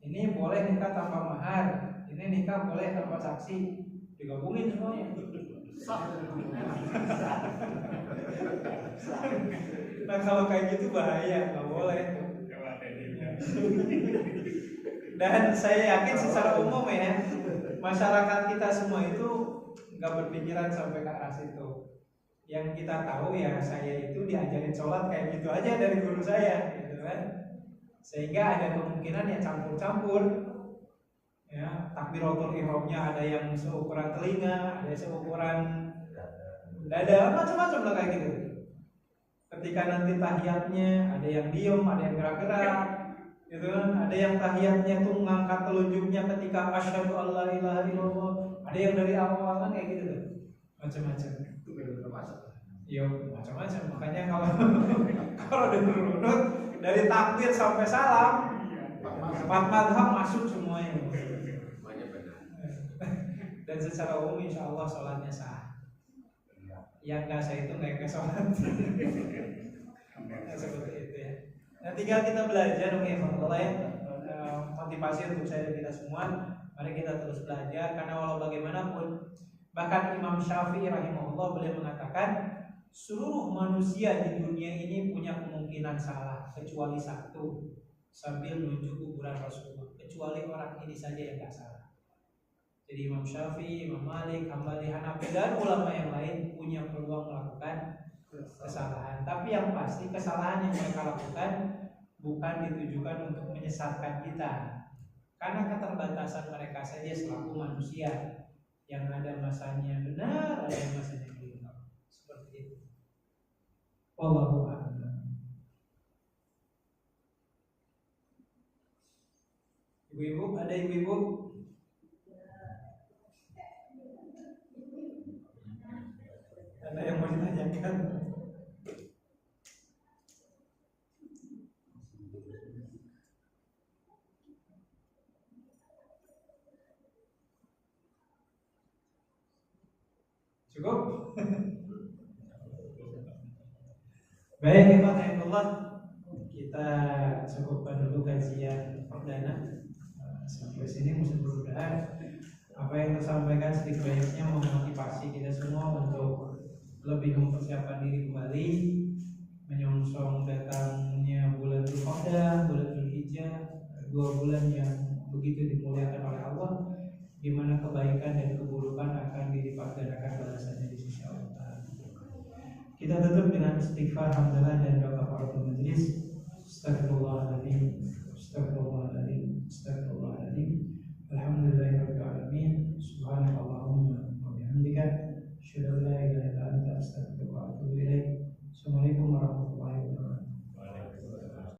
ini boleh nikah tanpa mahar, ini nikah boleh tanpa saksi. Digabungin semuanya. Nah kalau kayak gitu bahaya, nggak boleh. Dan saya yakin secara umum ya, masyarakat kita semua itu nggak berpikiran sampai ke arah situ. Yang kita tahu ya, saya itu diajarin sholat kayak gitu aja dari guru saya, gitu kan. Sehingga ada kemungkinan yang campur-campur. Ya, takbiratul ihramnya ada yang seukuran telinga, ada yang seukuran dada, macam-macam lah kayak gitu. Ketika nanti tahiyatnya ada yang diem, ada yang gerak-gerak, gitu kan. Ada yang tahiyatnya tuh mengangkat telunjuknya ketika asyhadu alla ilaha illallah, ada yang dari awal kan kayak gitu tuh, macam-macam. Itu benar-benar masuk. Iya, macam-macam. Makanya kalau dirunut dari takbir sampai salam, 4 madhab masuk semuanya. Semuanya benar. Dan secara umum insya Allah sholatnya sah. Yang nggak sah itu nggak ke sholat. Nah, seperti itu ya. Nah tinggal kita belajar dong ya, motivasi untuk saya dan kita semua. Mari kita terus belajar, karena walau bagaimanapun, bahkan Imam Syafi'i rahimahullah beliau mengatakan seluruh manusia di dunia ini punya kemungkinan salah kecuali satu, sambil menuju kuburan Rasulullah, kecuali orang ini saja yang nggak salah. Jadi Imam Syafi'i, Imam Malik, Hambali, Hanafi dan ulama yang lain punya peluang melakukan kesalahan. Tapi yang pasti kesalahan yang mereka lakukan bukan ditujukan untuk menyesatkan kita, karena keterbatasan mereka saja selaku manusia yang ada masanya benar, ada yang masanya keliru. Seperti itu. Wallahu a'lam. Ibu-ibu, ada ibu-ibu? Ada yang mau ditanyakan? Cukup? Baik, Allah, kita cukupkan dulu kajian perdana. Sampai sini mudah-mudahan apa yang tersampaikan sedikit banyaknya memotivasi kita semua untuk lebih mempersiapkan diri kembali menyongsong datangnya bulan Dzulqa'dah, bulan Dzulhijjah, 2 bulan yang begitu dimuliakan oleh Allah, di mana kebaikan dan keburukan akan dilipat gandakan balasannya di sisi Allah. Kita tutup dengan istighfar, hamdalah dan doa kafaratul